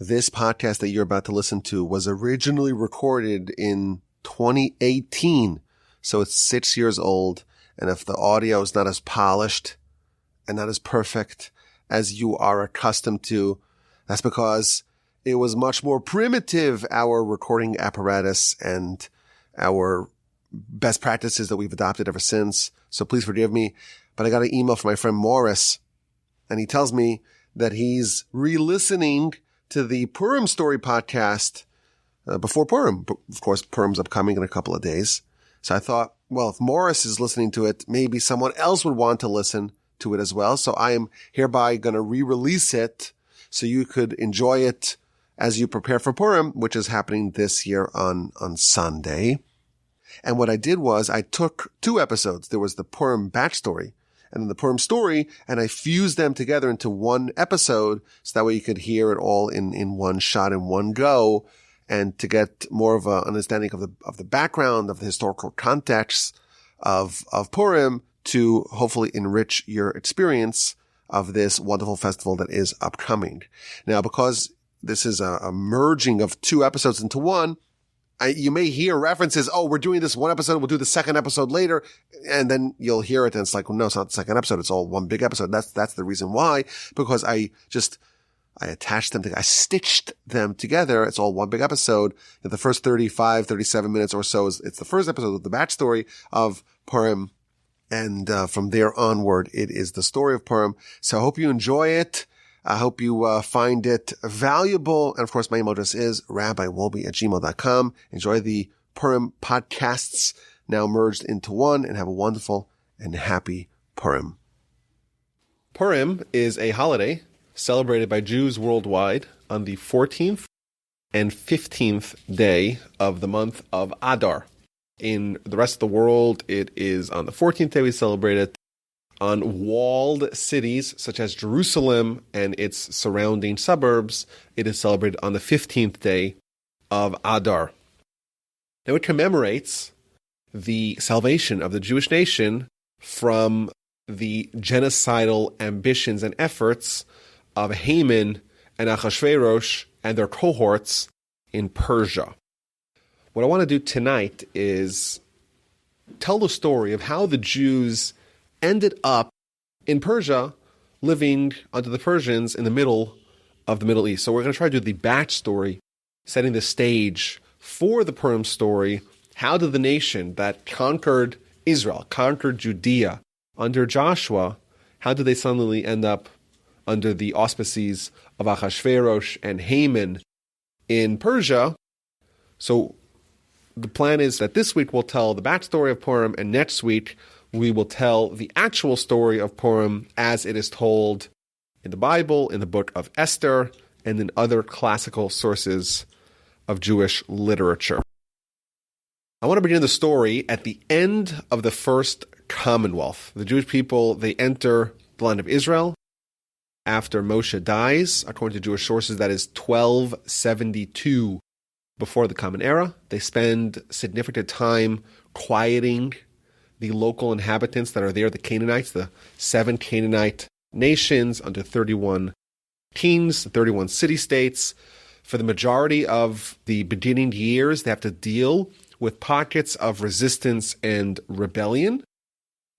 This podcast that you're about to listen to was originally recorded in 2018, so it's 6 years old. And if the audio is not as polished and not as perfect as you are accustomed to, that's because it was much more primitive, our recording apparatus and our best practices that we've adopted ever since. So please forgive me. But I got an email from my friend Morris, and he tells me that he's re-listening to the Purim story podcast before Purim. But of course, Purim's upcoming in a couple of days. So I thought, well, if Morris is listening to it, maybe someone else would want to listen to it as well. So I am hereby going to re-release it so you could enjoy it as you prepare for Purim, which is happening this year on Sunday. And what I did was I took two episodes. There was the Purim backstory and then the Purim story, and I fused them together into one episode so that way you could hear it all in one shot, in one go, and to get more of an understanding of the background, of the historical context of Purim, to hopefully enrich your experience of this wonderful festival that is upcoming. Now, because this is a merging of two episodes into one, you may hear references, oh, we're doing this one episode, we'll do the second episode later, and then you'll hear it, and it's like, well, no, it's not the second episode, it's all one big episode. That's the reason why, because I attached them I stitched them together. It's all one big episode. The first 35, 37 minutes or so it's the first episode of the backstory of Purim, and from there onward, it is the story of Purim. So I hope you enjoy it. I hope you find it valuable. And of course, my email address is rabbiwolbe@gmail.com. Enjoy the Purim podcasts now merged into one, and have a wonderful and happy Purim. Purim is a holiday celebrated by Jews worldwide on the 14th and 15th day of the month of Adar. In the rest of the world, it is on the 14th day we celebrate it. On walled cities such as Jerusalem and its surrounding suburbs, it is celebrated on the 15th day of Adar. Now it commemorates the salvation of the Jewish nation from the genocidal ambitions and efforts of Haman and Achashveirosh and their cohorts in Persia. What I want to do tonight is tell the story of how the Jews ended up in Persia, living under the Persians in the middle of the Middle East. So we're going to try to do the backstory, setting the stage for the Purim story. How did the nation that conquered Israel, conquered Judea under Joshua, how did they suddenly end up under the auspices of Achashverosh and Haman in Persia? So the plan is that this week we'll tell the backstory of Purim, and next week we will tell the actual story of Purim as it is told in the Bible, in the Book of Esther, and in other classical sources of Jewish literature. I want to begin the story at the end of the first Commonwealth. The Jewish people, they enter the land of Israel after Moshe dies. According to Jewish sources, that is 1272 before the Common Era. They spend significant time quieting the local inhabitants that are there, the Canaanites, the 7 Canaanite nations under 31 kings, 31 city-states. For the majority of the beginning years, they have to deal with pockets of resistance and rebellion.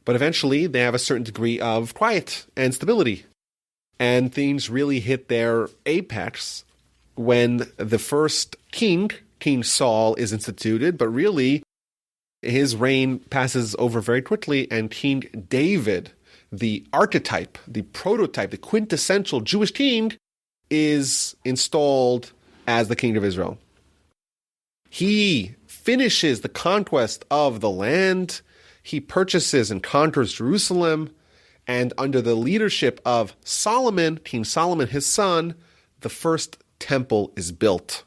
But eventually, they have a certain degree of quiet and stability. And things really hit their apex when the first king, King Saul, is instituted, but really his reign passes over very quickly, and King David, the archetype, the prototype, the quintessential Jewish king, is installed as the king of Israel. He finishes the conquest of the land. He purchases and conquers Jerusalem, and under the leadership of Solomon, King Solomon, his son, the first temple is built.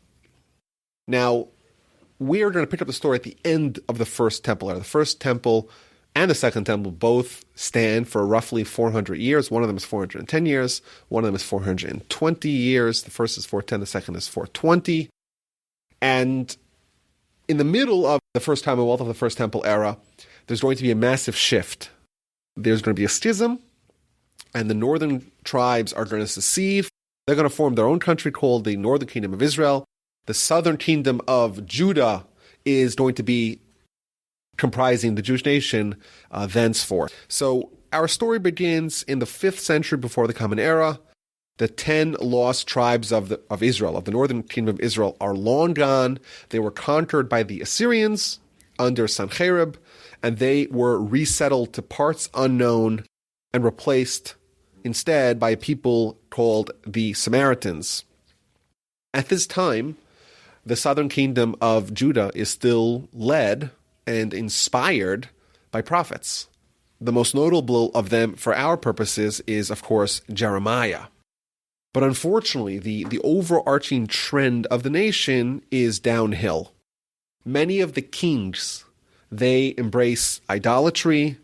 Now, we are going to pick up the story at the end of the first temple era. The first temple and the second temple both stand for roughly 400 years. One of them is 410 years. One of them is 420 years. The first is 410. The second is 420. And in the middle of the first Commonwealth of the first temple era, there's going to be a massive shift. There's going to be a schism, and the northern tribes are going to secede They're going to form their own country called the Northern Kingdom of Israel. The Southern Kingdom of Judah is going to be comprising the Jewish nation thenceforth. So our story begins in the 5th century before the Common Era. The 10 lost tribes of Israel, of the Northern Kingdom of Israel, are long gone. They were conquered by the Assyrians under Sennacherib, and they were resettled to parts unknown and replaced instead by a people called the Samaritans. At this time, the southern kingdom of Judah is still led and inspired by prophets. The most notable of them for our purposes is, of course, Jeremiah. But unfortunately, the overarching trend of the nation is downhill. Many of the kings, they embrace idolatry,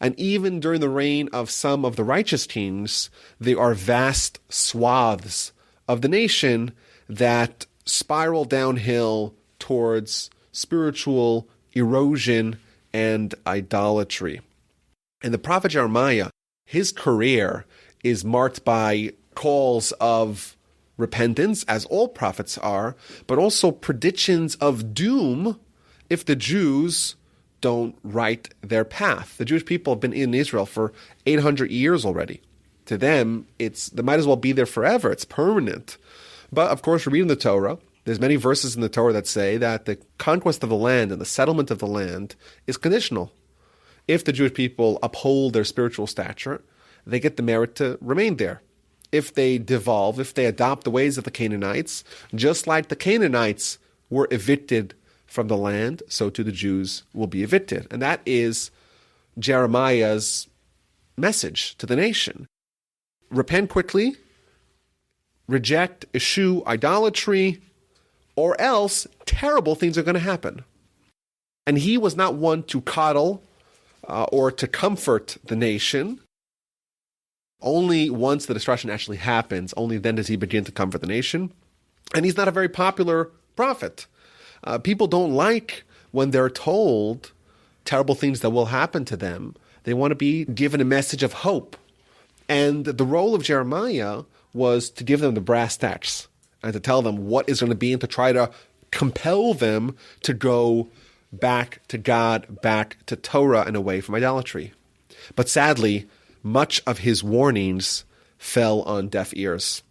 and even during the reign of some of the righteous kings, there are vast swaths of the nation that spiral downhill towards spiritual erosion and idolatry. And the prophet Jeremiah, his career is marked by calls of repentance, as all prophets are, but also predictions of doom if the Jews don't right their path. The Jewish people have been in Israel for 800 years already. To them, they might as well be there forever. It's permanent. But of course, we're reading the Torah. There's many verses in the Torah that say that the conquest of the land and the settlement of the land is conditional. If the Jewish people uphold their spiritual stature, they get the merit to remain there. If they devolve, if they adopt the ways of the Canaanites, just like the Canaanites were evicted from the land, so too the Jews will be evicted. And that is Jeremiah's message to the nation. Repent quickly, reject, eschew idolatry, or else terrible things are going to happen. And he was not one to coddle or to comfort the nation. Only once the destruction actually happens, only then does he begin to comfort the nation. And he's not a very popular prophet. People don't like when they're told terrible things that will happen to them. They want to be given a message of hope. And the role of Jeremiah was to give them the brass tacks and to tell them what is going to be and to try to compel them to go back to God, back to Torah and away from idolatry. But sadly, much of his warnings fell on deaf ears.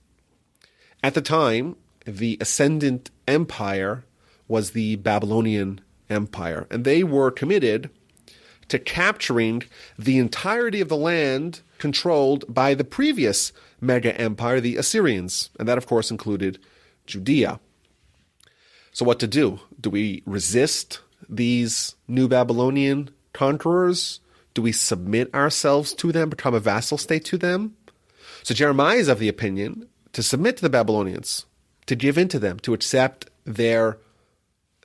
At the time, the ascendant empire was the Babylonian Empire, and they were committed to capturing the entirety of the land controlled by the previous mega empire, the Assyrians, and that of course included Judea. So what to do? Do we resist these new Babylonian conquerors? Do we submit ourselves to them, become a vassal state to them? So Jeremiah is of the opinion to submit to the Babylonians, to give in to them, to accept their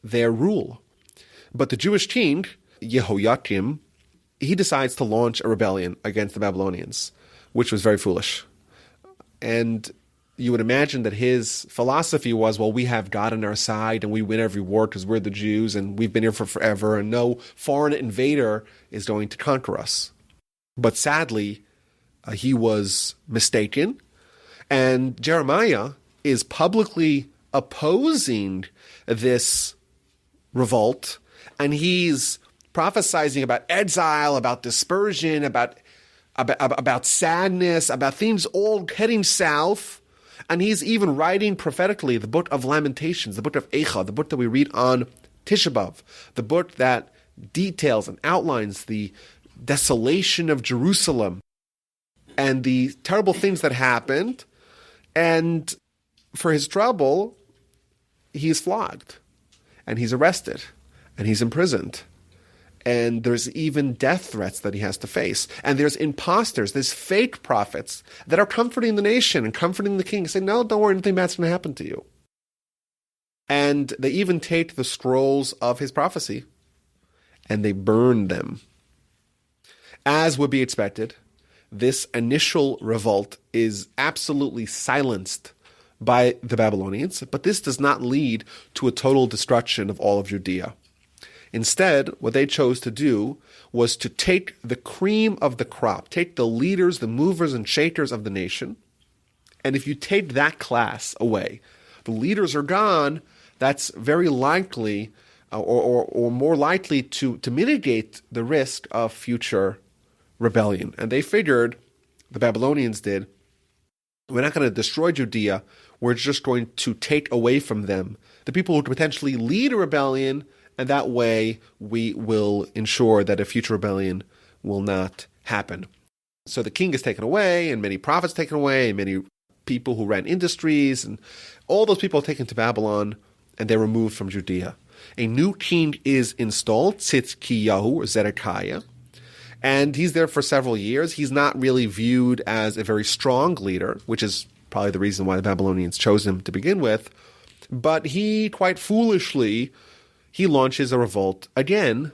rule. But the Jewish king, Jehoiakim, he decides to launch a rebellion against the Babylonians, which was very foolish. And you would imagine that his philosophy was, well, we have God on our side and we win every war because we're the Jews and we've been here for forever and no foreign invader is going to conquer us. But sadly, he was mistaken. And Jeremiah is publicly opposing this revolt, and he's prophesizing about exile, about dispersion, about sadness, about things all heading south. And he's even writing prophetically the book of Lamentations, the book of Echa, the book that we read on Tisha B'Av, the book that details and outlines the desolation of Jerusalem and the terrible things that happened. And for his trouble, he's flogged and he's arrested and he's imprisoned. And there's even death threats that he has to face. And there's imposters, there's fake prophets that are comforting the nation and comforting the king, saying, no, don't worry, nothing bad's going to happen to you. And they even take the scrolls of his prophecy and they burn them. As would be expected, this initial revolt is absolutely silenced by the Babylonians, but this does not lead to a total destruction of all of Judea. Instead, what they chose to do was to take the cream of the crop, take the leaders, the movers and shakers of the nation, And if you take that class away, the leaders are gone, that's very likely or more likely to mitigate the risk of future rebellion. And they figured, the Babylonians did, we're not going to destroy Judea, we're just going to take away from them the people who could potentially lead a rebellion, and that way we will ensure that a future rebellion will not happen. So the king is taken away, and many prophets taken away, and many people who ran industries, and all those people are taken to Babylon, and they're removed from Judea. A new king is installed, Tzidkiyahu, or Zedekiah, and he's there for several years. He's not really viewed as a very strong leader, which is probably the reason why the Babylonians chose him to begin with. But he, quite foolishly, he launches a revolt again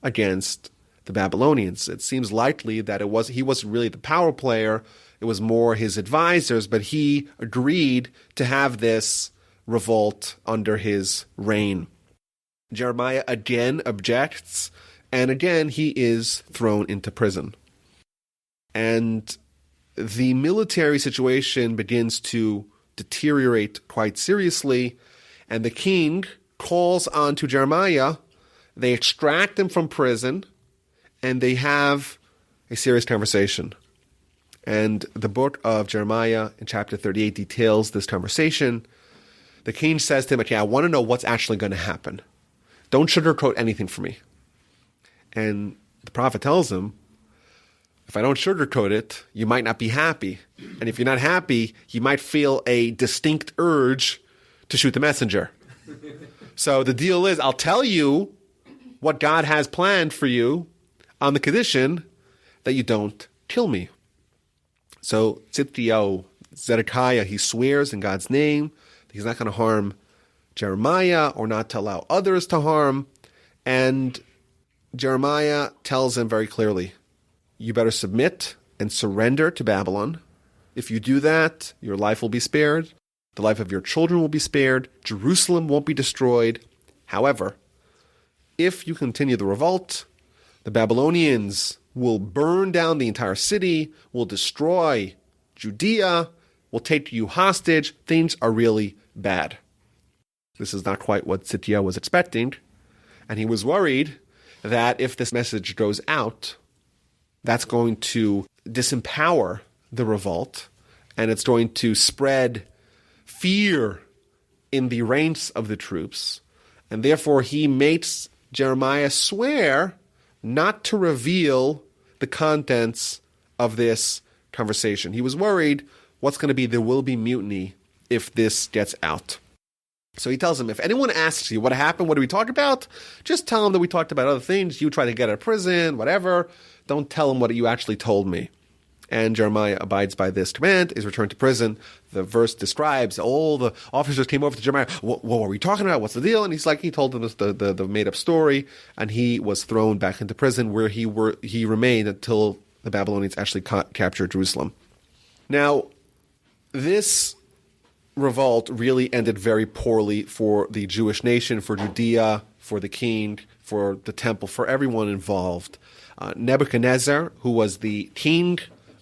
against the Babylonians. It seems likely that he wasn't really the power player. It was more his advisors, but he agreed to have this revolt under his reign. Jeremiah again objects, and again he is thrown into prison. And the military situation begins to deteriorate quite seriously, and the king calls on to Jeremiah. They extract him from prison, and they have a serious conversation. And the book of Jeremiah in chapter 38 details this conversation. The king says to him, okay, I want to know what's actually going to happen. Don't sugarcoat anything for me. And the prophet tells him, if I don't sugarcoat it, you might not be happy. And if you're not happy, you might feel a distinct urge to shoot the messenger. So the deal is, I'll tell you what God has planned for you on the condition that you don't kill me. So Tzidkiyahu, Zedekiah, he swears in God's name that he's not going to harm Jeremiah or not to allow others to harm. And Jeremiah tells him very clearly, you better submit and surrender to Babylon. If you do that, your life will be spared. The life of your children will be spared. Jerusalem won't be destroyed. However, if you continue the revolt, the Babylonians will burn down the entire city, will destroy Judea, will take you hostage. Things are really bad. This is not quite what Tzidkiyahu was expecting, and he was worried that if this message goes out, that's going to disempower the revolt, and it's going to spread fear in the ranks of the troops, and therefore he makes Jeremiah swear not to reveal the contents of this conversation. He was worried there will be mutiny if this gets out. So he tells him, if anyone asks you what happened, what did we talk about, just tell them that we talked about other things. You tried to get out of prison, whatever. Don't tell them what you actually told me. And Jeremiah abides by this command, is returned to prison. The verse describes all the officers came over to Jeremiah. What were we talking about? What's the deal? And he told them the made-up story, and he was thrown back into prison where he remained until the Babylonians actually captured Jerusalem. Now, this revolt really ended very poorly for the Jewish nation, for Judea, for the king, for the temple, for everyone involved. Nebuchadnezzar, who was the king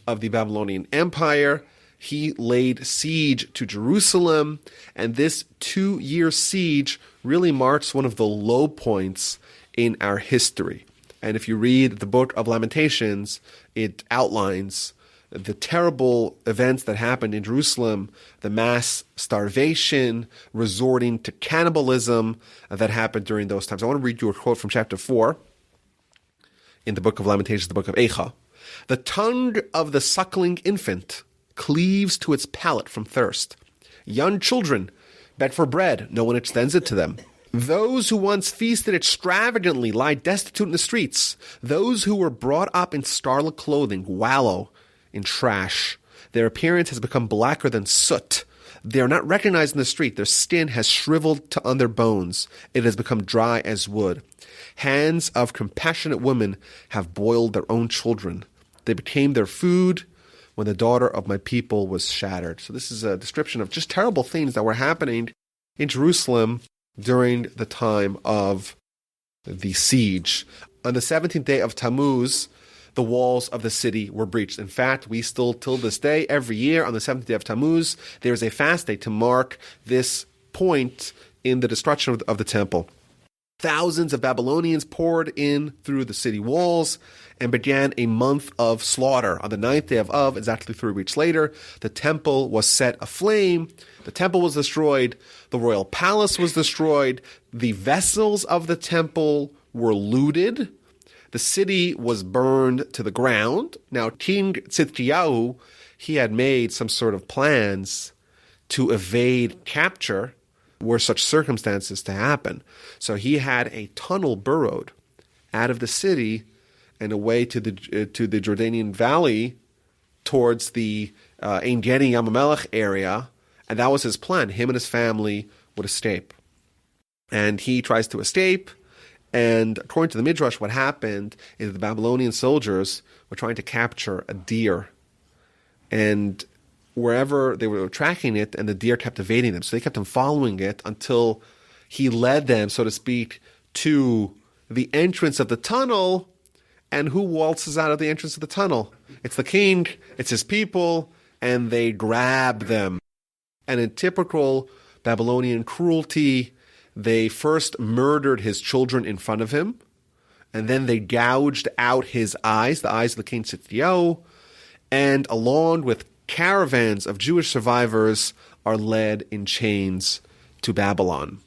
of the Babylonian Empire, he laid siege to Jerusalem, and this 2-year siege really marks one of the low points in our history. And if you read the Book of Lamentations, it outlines the terrible events that happened in Jerusalem, the mass starvation, resorting to cannibalism that happened during those times. I want to read you a quote from chapter 4 in the Book of Lamentations, the Book of Echa. The tongue of the suckling infant cleaves to its palate from thirst. Young children beg for bread, no one extends it to them. Those who once feasted extravagantly lie destitute in the streets. Those who were brought up in scarlet clothing wallow in trash. Their appearance has become blacker than soot. They are not recognized in the street. Their skin has shriveled to on their bones. It has become dry as wood. Hands of compassionate women have boiled their own children. They became their food when the daughter of my people was shattered. So this is a description of just terrible things that were happening in Jerusalem during the time of the siege. On the 17th day of Tammuz, the walls of the city were breached. In fact, we still, till this day, every year on the 7th day of Tammuz, there is a fast day to mark this point in the destruction of the temple. Thousands of Babylonians poured in through the city walls and began a month of slaughter. On the 9th day of Av, exactly 3 weeks later, the temple was set aflame. The temple was destroyed. The royal palace was destroyed. The vessels of the temple were looted. The city was burned to the ground. Now, King Tzidkiyahu, he had made some sort of plans to evade capture were such circumstances to happen. So he had a tunnel burrowed out of the city and away to the Jordanian Valley towards the Ein Gedi Yamamelech area, and that was his plan. Him and his family would escape. And he tries to escape, and according to the Midrash, what happened is the Babylonian soldiers were trying to capture a deer, and wherever they were tracking it, and the deer kept evading them. So they kept on following it until he led them, so to speak, to the entrance of the tunnel. And who waltzes out of the entrance of the tunnel? It's the king, it's his people, and they grab them. And in typical Babylonian cruelty, they first murdered his children in front of him, and then they gouged out his eyes, the eyes of the king Tzidkiyahu, and along with caravans of Jewish survivors are led in chains to Babylon.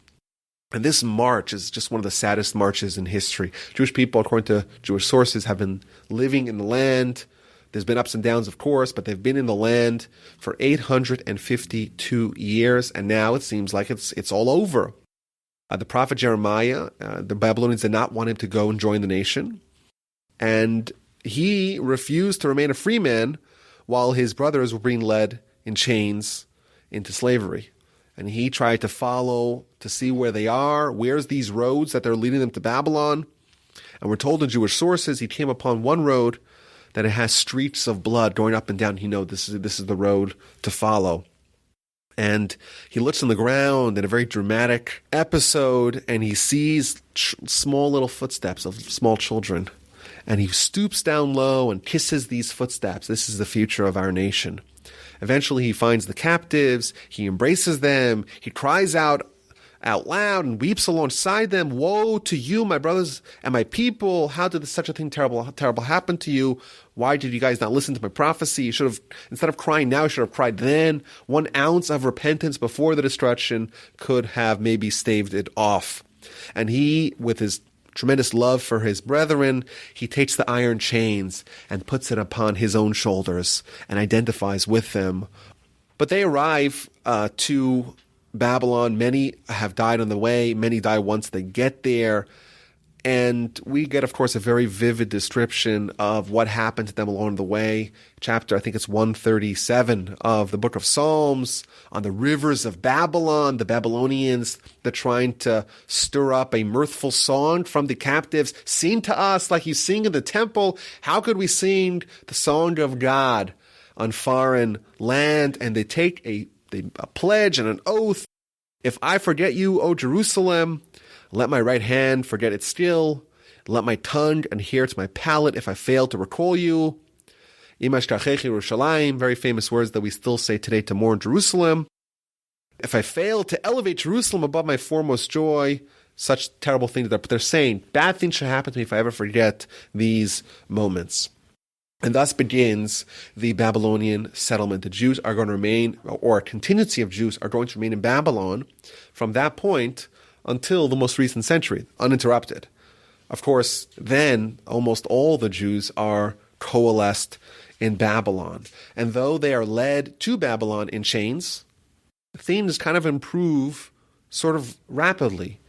And this march is just one of the saddest marches in history. Jewish people, according to Jewish sources, have been living in the land. There's been ups and downs, of course, but they've been in the land for 852 years, and now it seems like it's all over. The prophet Jeremiah, the Babylonians did not want him to go and join the nation, and he refused to remain a free man while his brothers were being led in chains into slavery. And he tried to follow to see where they are, where's these roads that they're leading them to Babylon. And we're told in Jewish sources he came upon one road that it has streaks of blood going up and down. He knows this is the road to follow. And he looks on the ground in a very dramatic episode, and he sees small little footsteps of small children. And he stoops down low and kisses these footsteps. This is the future of our nation. Eventually he finds the captives, he embraces them, he cries out loud and weeps alongside them. Woe to you, my brothers and my people. How did such a thing terrible happen to you? Why did you guys not listen to my prophecy? You should have, instead of crying now, you should have cried then. 1 ounce of repentance before the destruction could have maybe staved it off. And he, with his tremendous love for his brethren, he takes the iron chains and puts it upon his own shoulders and identifies with them. But they arrive to Babylon. Many have died on the way. Many die once they get there. And we get, of course, a very vivid description of what happened to them along the way. Chapter, I think it's 137 of the Book of Psalms. On the rivers of Babylon, the Babylonians, they're trying to stir up a mirthful song from the captives. Sing to us like you sing in the temple. How could we sing the song of God on foreign land? And they take a pledge and an oath. If I forget you, O Jerusalem, let my right hand forget its skill. Let my tongue adhere to my palate if I fail to recall you. Very famous words that we still say today to mourn Jerusalem. If I fail to elevate Jerusalem above my foremost joy, such terrible things that they're saying, bad things should happen to me if I ever forget these moments. And thus begins the Babylonian settlement. The Jews are going to remain, or a contingency of Jews are going to remain in Babylon from that point until the most recent century, uninterrupted. Of course, then almost all the Jews are coalesced in Babylon. And though they are led to Babylon in chains, things kind of improve sort of rapidly.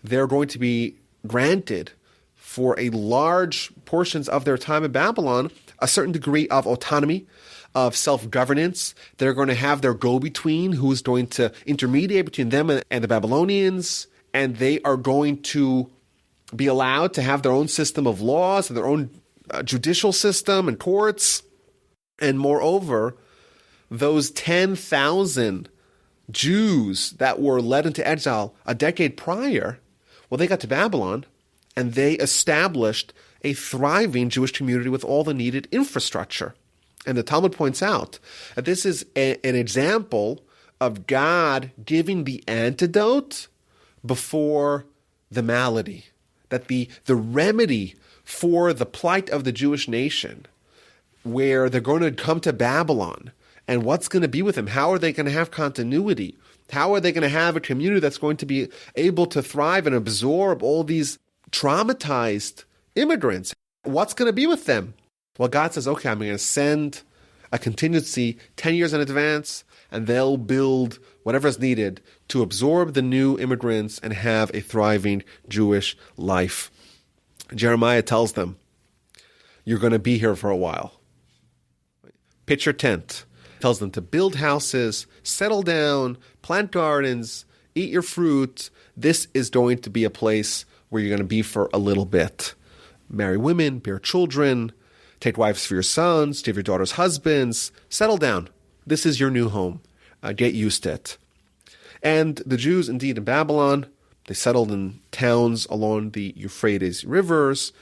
They're going to be granted for a large portions of their time in Babylon a certain degree of autonomy, of self-governance. They're going to have their go-between who is going to intermediate between them and the Babylonians, and they are going to be allowed to have their own system of laws and their own judicial system and courts. And moreover, those 10,000 Jews that were led into exile a decade prior, well, they got to Babylon, and they established a thriving Jewish community with all the needed infrastructure. And the Talmud points out that this is an example of God giving the antidote before the malady, that the remedy for the plight of the Jewish nation, where they're going to come to Babylon, and what's going to be with them? How are they going to have continuity? How are they going to have a community that's going to be able to thrive and absorb all these traumatized immigrants? What's going to be with them? Well, God says, okay, I'm going to send a contingency 10 years in advance, and they'll build whatever is needed to absorb the new immigrants and have a thriving Jewish life. Jeremiah tells them, you're going to be here for a while. Pitch your tent. Tells them to build houses, settle down, plant gardens, eat your fruit. This is going to be a place where you're going to be for a little bit. Marry women, bear children, take wives for your sons, give your daughters husbands, settle down. This is your new home. Get used to it. And the Jews, indeed, in Babylon, they settled in towns along the Euphrates rivers,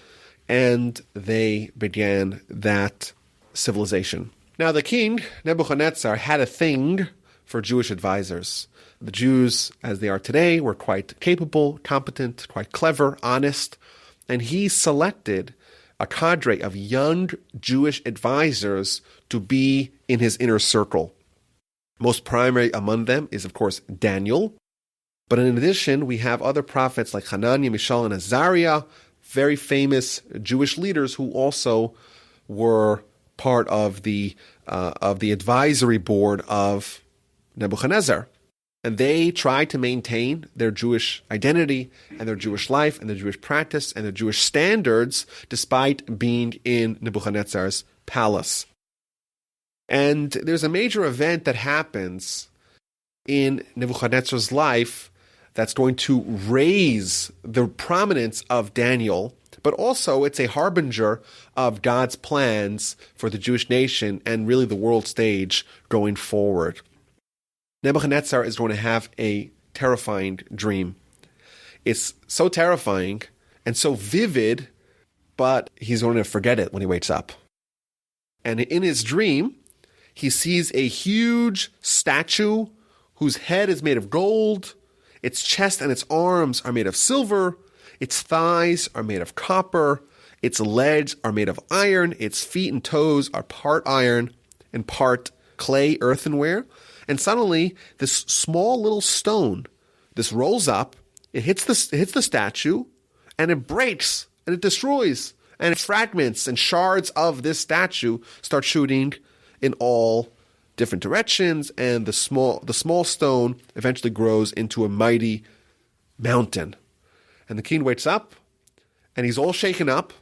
and they began that civilization. Now, the king, Nebuchadnezzar, had a thing for Jewish advisors. The Jews, as they are today, were quite capable, competent, quite clever, honest, and he selected a cadre of young Jewish advisors to be in his inner circle. Most primary among them is, of course, Daniel. But in addition, we have other prophets like Hananiah, Mishael, and Azariah, very famous Jewish leaders who also were part of the advisory board of Nebuchadnezzar. And they tried to maintain their Jewish identity and their Jewish life and their Jewish practice and their Jewish standards despite being in Nebuchadnezzar's palace. And there's a major event that happens in Nebuchadnezzar's life that's going to raise the prominence of Daniel, but also it's a harbinger of God's plans for the Jewish nation and really the world stage going forward. Nebuchadnezzar is going to have a terrifying dream. It's so terrifying and so vivid, but he's going to forget it when he wakes up. And in his dream, he sees a huge statue whose head is made of gold, its chest and its arms are made of silver, its thighs are made of copper, its legs are made of iron, its feet and toes are part iron and part clay earthenware. And suddenly, this small little stone, this rolls up, it hits the statue, and it breaks, and it destroys, and fragments and shards of this statue start shooting in all different directions, and the small stone eventually grows into a mighty mountain. And the king wakes up, and he's all shaken up,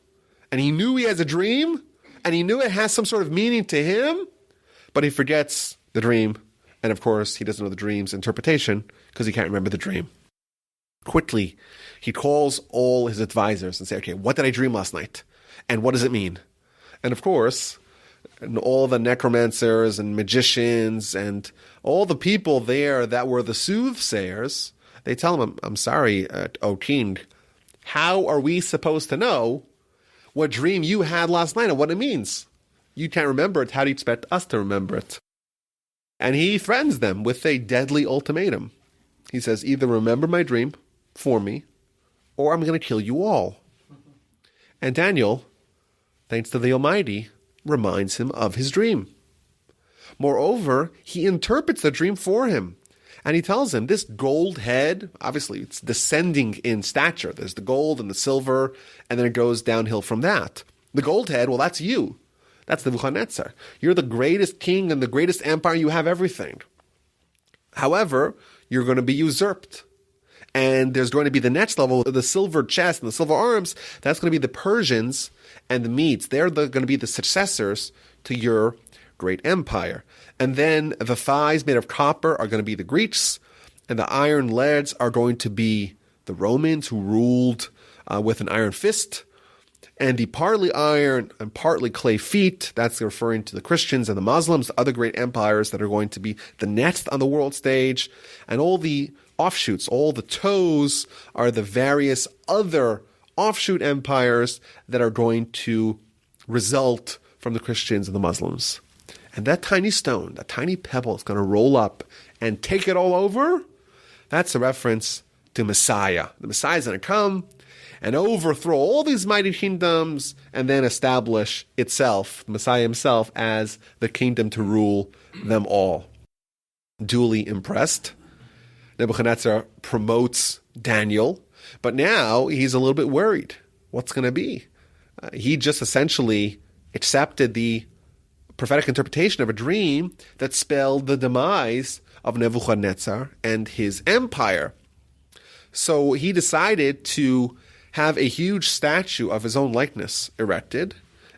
and he knew he has a dream, and he knew it has some sort of meaning to him, but he forgets the dream. And of course, he doesn't know the dream's interpretation because he can't remember the dream. Quickly, he calls all his advisors and says, okay, what did I dream last night? And what does it mean? And of course, all the necromancers and magicians and all the people there that were the soothsayers, they tell him, I'm sorry, O king, how are we supposed to know what dream you had last night and what it means? You can't remember it. How do you expect us to remember it? And he threatens them with a deadly ultimatum. He says, either remember my dream for me, or I'm going to kill you all. And Daniel, thanks to the Almighty, reminds him of his dream. Moreover, he interprets the dream for him. And he tells him, this gold head, obviously it's descending in stature. There's the gold and the silver, and then it goes downhill from that. The gold head, well, that's you. That's Nebuchadnezzar. You're the greatest king and the greatest empire. You have everything. However, you're going to be usurped. And there's going to be the next level, the silver chest and the silver arms. That's going to be the Persians and the Medes. They're going to be the successors to your great empire. And then the thighs made of copper are going to be the Greeks. And the iron legs are going to be the Romans who ruled with an iron fist. And the partly iron and partly clay feet, that's referring to the Christians and the Muslims, the other great empires that are going to be the next on the world stage. And all the offshoots, all the toes are the various other offshoot empires that are going to result from the Christians and the Muslims. And that tiny stone, that tiny pebble is going to roll up and take it all over. That's a reference to Messiah. The Messiah is going to come and overthrow all these mighty kingdoms and then establish itself, the Messiah himself, as the kingdom to rule them all. Duly impressed, Nebuchadnezzar promotes Daniel, but now he's a little bit worried. What's going to be? He just essentially accepted the prophetic interpretation of a dream that spelled the demise of Nebuchadnezzar and his empire. So he decided to have a huge statue of his own likeness erected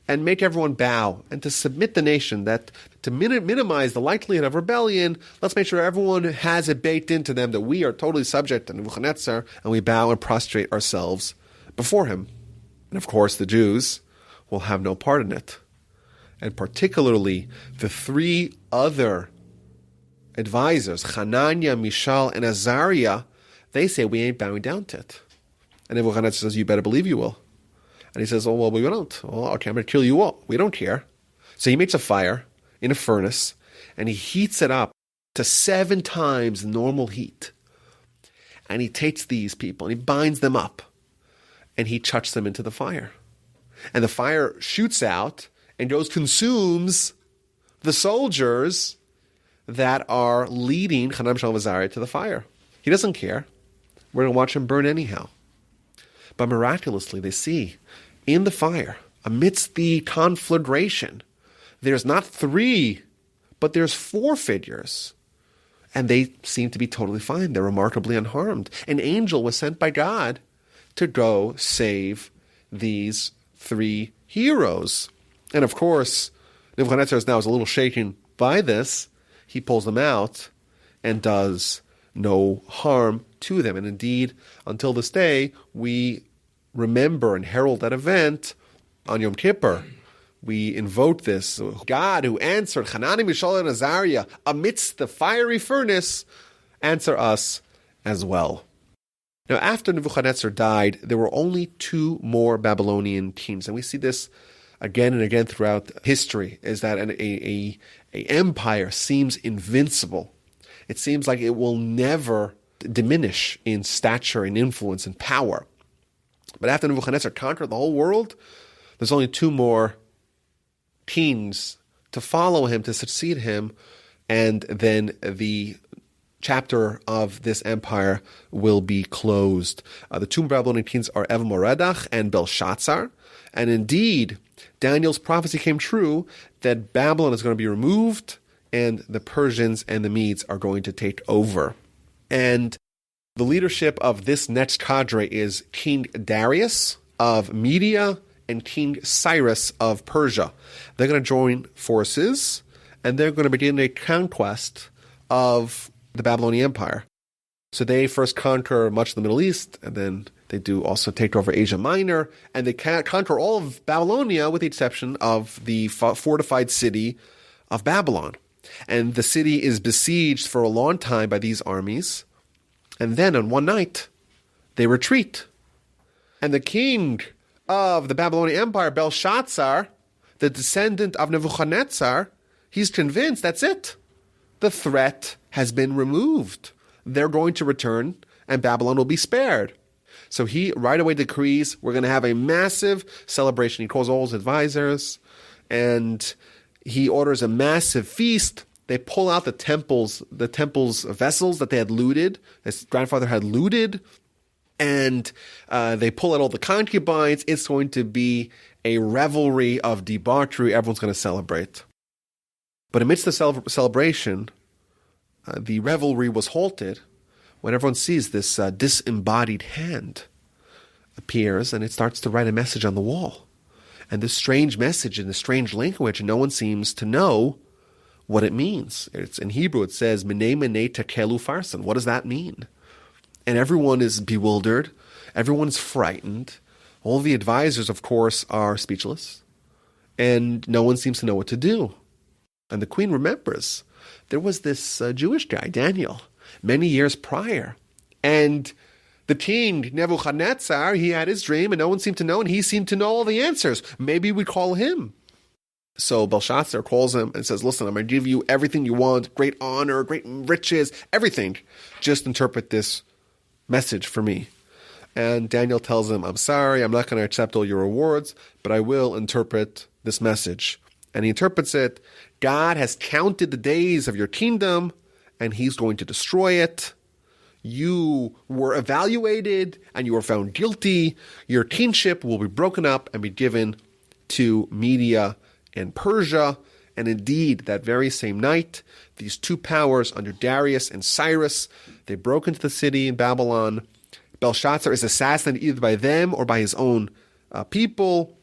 and make everyone bow and to submit the nation, that to minimize the likelihood of rebellion, let's make sure everyone has it baked into them that we are totally subject to Nebuchadnezzar and we bow and prostrate ourselves before him. And of course, the Jews will have no part in it. And particularly the three other advisors, Hananiah, Mishael, and Azariah, they say we ain't bowing down to it. And Nebuchadnezzar says, you better believe you will. And he says, oh, well, we don't. Well, okay, I'm going to kill you all. We don't care. So he makes a fire in a furnace, and he heats it up to 7 times normal heat. And he takes these people, and he binds them up, and he chucks them into the fire. And the fire shoots out and consumes the soldiers that are leading Hananiah, Mishael, and Azariah to the fire. He doesn't care. We're going to watch him burn anyhow. But miraculously, they see in the fire, amidst the conflagration, there's not 3, but there's 4 figures. And they seem to be totally fine. They're remarkably unharmed. An angel was sent by God to go save these 3 heroes. And of course, Nebuchadnezzar now is a little shaken by this. He pulls them out and does no harm to them. And indeed, until this day, we remember and herald that event on Yom Kippur. We invoke this. God who answered Hananiah, Mishael, and Azariah amidst the fiery furnace, answer us as well. Now, after Nebuchadnezzar died, there were only 2 more Babylonian kings. And we see this again and again throughout history, is that an empire seems invincible. It seems like it will never diminish in stature and influence and power. But after Nebuchadnezzar conquered the whole world, there's only 2 more kings to follow him, to succeed him, and then the chapter of this empire will be closed. The 2 Babylonian kings are Evil-Merodach and Belshazzar, and indeed, Daniel's prophecy came true that Babylon is going to be removed and the Persians and the Medes are going to take over. And the leadership of this next cadre is King Darius of Media and King Cyrus of Persia. They're going to join forces, and they're going to begin a conquest of the Babylonian Empire. So they first conquer much of the Middle East, and then they do also take over Asia Minor, and they conquer all of Babylonia with the exception of the fortified city of Babylon. And the city is besieged for a long time by these armies. And then on one night, they retreat. And the king of the Babylonian Empire, Belshazzar, the descendant of Nebuchadnezzar, he's convinced that's it. The threat has been removed. They're going to return and Babylon will be spared. So he right away decrees, we're going to have a massive celebration. He calls all his advisors and he orders a massive feast. They pull out the temple's vessels that they had looted, his grandfather had looted, and they pull out all the concubines. It's going to be a revelry of debauchery. Everyone's going to celebrate. But amidst the celebration, the revelry was halted when everyone sees this disembodied hand appears, and it starts to write a message on the wall. And this strange message in a strange language, and no one seems to know what it means. It's in Hebrew, it says, Minei minei tekelu farsan. What does that mean? And everyone is bewildered. Everyone's frightened. All the advisors, of course, are speechless. And no one seems to know what to do. And the queen remembers there was this Jewish guy, Daniel, many years prior. And The king, Nebuchadnezzar, he had his dream and no one seemed to know, and he seemed to know all the answers. Maybe we call him. So Belshazzar calls him and says, listen, I'm going to give you everything you want, great honor, great riches, everything. Just interpret this message for me. And Daniel tells him, I'm sorry, I'm not going to accept all your rewards, but I will interpret this message. And he interprets it. God has counted the days of your kingdom, and he's going to destroy it. You were evaluated, and you were found guilty. Your kingship will be broken up and be given to Media and Persia. And indeed, that very same night, these two powers under Darius and Cyrus, they broke into the city in Babylon. Belshazzar is assassinated either by them or by his own people.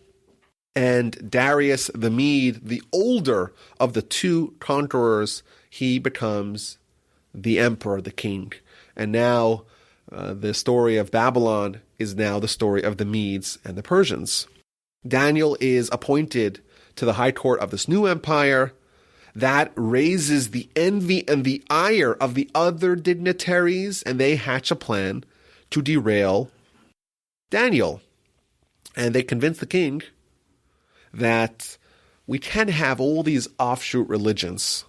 And Darius the Mede, the older of the two conquerors, he becomes the emperor, the king. And now the story of Babylon is now the story of the Medes and the Persians. Daniel is appointed to the high court of this new empire. That raises the envy and the ire of the other dignitaries, and they hatch a plan to derail Daniel. And they convince the king that we can't have all these offshoot religions.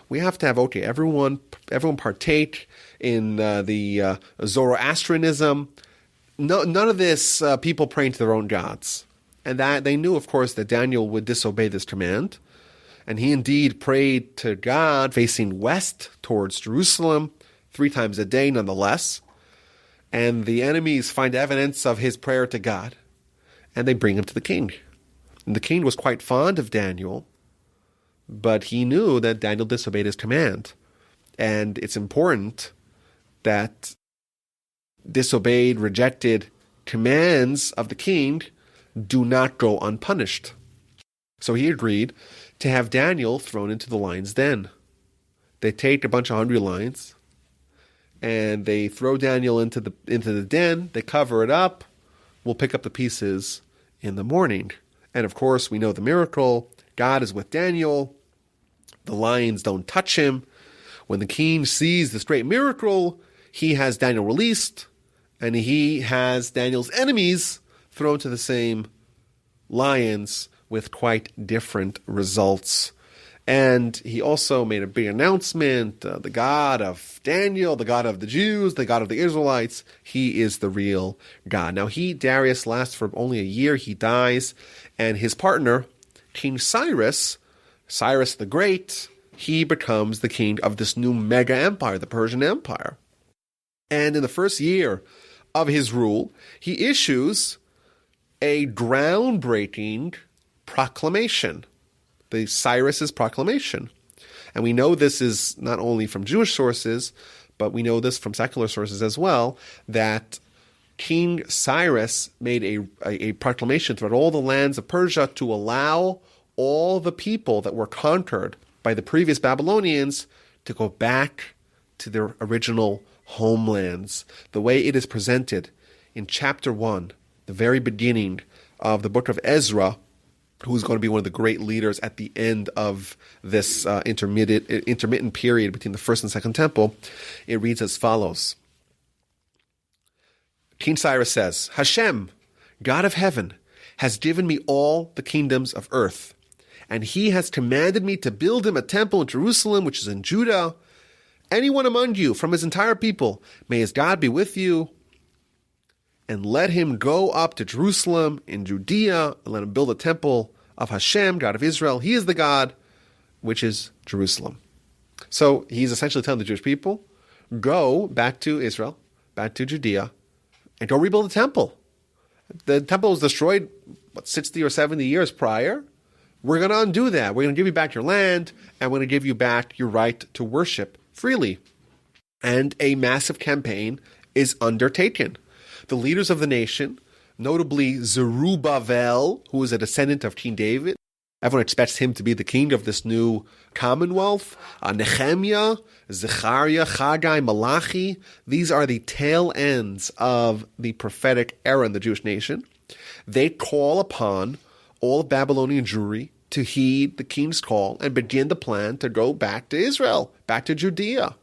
We have to have, okay, everyone partake in the Zoroastrianism. None of this people praying to their own gods. And that they knew, of course, that Daniel would disobey this command. And he indeed prayed to God facing west towards Jerusalem 3 times a day nonetheless. And the enemies find evidence of his prayer to God, and they bring him to the king. And the king was quite fond of Daniel, but he knew that Daniel disobeyed his command. And it's important that disobeyed, rejected commands of the king do not go unpunished. So he agreed to have Daniel thrown into the lion's den. They take a bunch of hungry lions, and they throw Daniel into the den. They cover it up. We'll pick up the pieces in the morning. And of course, we know the miracle. God is with Daniel. The lions don't touch him. When the king sees this great miracle, he has Daniel released, and he has Daniel's enemies thrown to the same lions with quite different results. And he also made a big announcement, the God of Daniel, the God of the Jews, the God of the Israelites, he is the real God. Now Darius lasts for only a year, he dies, and his partner, King Cyrus the Great, he becomes the king of this new mega empire, the Persian Empire. And in the first year of his rule, he issues a groundbreaking proclamation, the Cyrus's proclamation. And we know this is not only from Jewish sources, but we know this from secular sources as well, that King Cyrus made a proclamation throughout all the lands of Persia to allow all the people that were conquered by the previous Babylonians to go back to their original homelands. The way it is presented in chapter 1, the very beginning of the Book of Ezra, who's going to be one of the great leaders at the end of this intermittent period between the first and second temple, it reads as follows. King Cyrus says, Hashem, God of heaven, has given me all the kingdoms of earth, and he has commanded me to build him a temple in Jerusalem, which is in Judah. Anyone among you from his entire people, may his God be with you, and let him go up to Jerusalem in Judea, and let him build a temple of Hashem, God of Israel. He is the God, which is Jerusalem. So he's essentially telling the Jewish people, go back to Israel, back to Judea, and go rebuild the temple. The temple was destroyed, 60 or 70 years prior. We're going to undo that. We're going to give you back your land, and we're going to give you back your right to worship freely. And a massive campaign is undertaken. The leaders of the nation, notably Zerubbabel, who is a descendant of King David, everyone expects him to be the king of this new commonwealth. Nehemiah, Zechariah, Haggai, Malachi, these are the tail ends of the prophetic era in the Jewish nation. They call upon all Babylonian Jewry to heed the king's call and begin the plan to go back to Israel, back to Judea.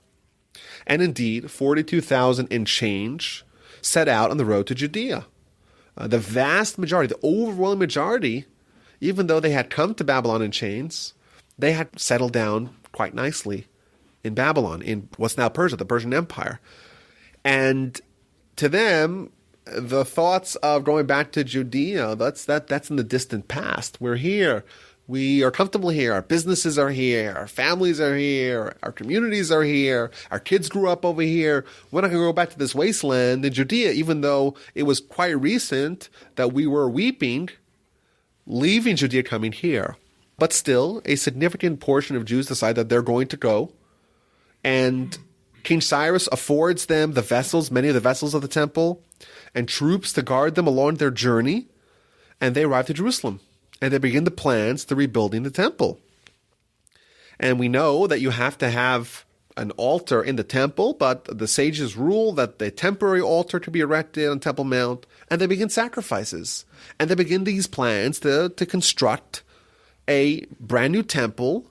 And indeed, 42,000 and change set out on the road to Judea. The vast majority, the overwhelming majority, even though they had come to Babylon in chains, they had settled down quite nicely in Babylon, in what's now Persia, the Persian Empire. And to them, the thoughts of going back to Judea, that's in the distant past. We're here. We are comfortable here. Our businesses are here. Our families are here. Our communities are here. Our kids grew up over here. We're not going to go back to this wasteland in Judea, even though it was quite recent that we were weeping, leaving Judea, coming here. But still, a significant portion of Jews decide that they're going to go. And King Cyrus affords them the vessels, many of the vessels of the temple, and troops to guard them along their journey. And they arrive to Jerusalem. And they begin the plans to rebuilding the temple. And we know that you have to have an altar in the temple, but the sages rule that the temporary altar to be erected on Temple Mount, and they begin sacrifices. And they begin these plans to construct a brand new temple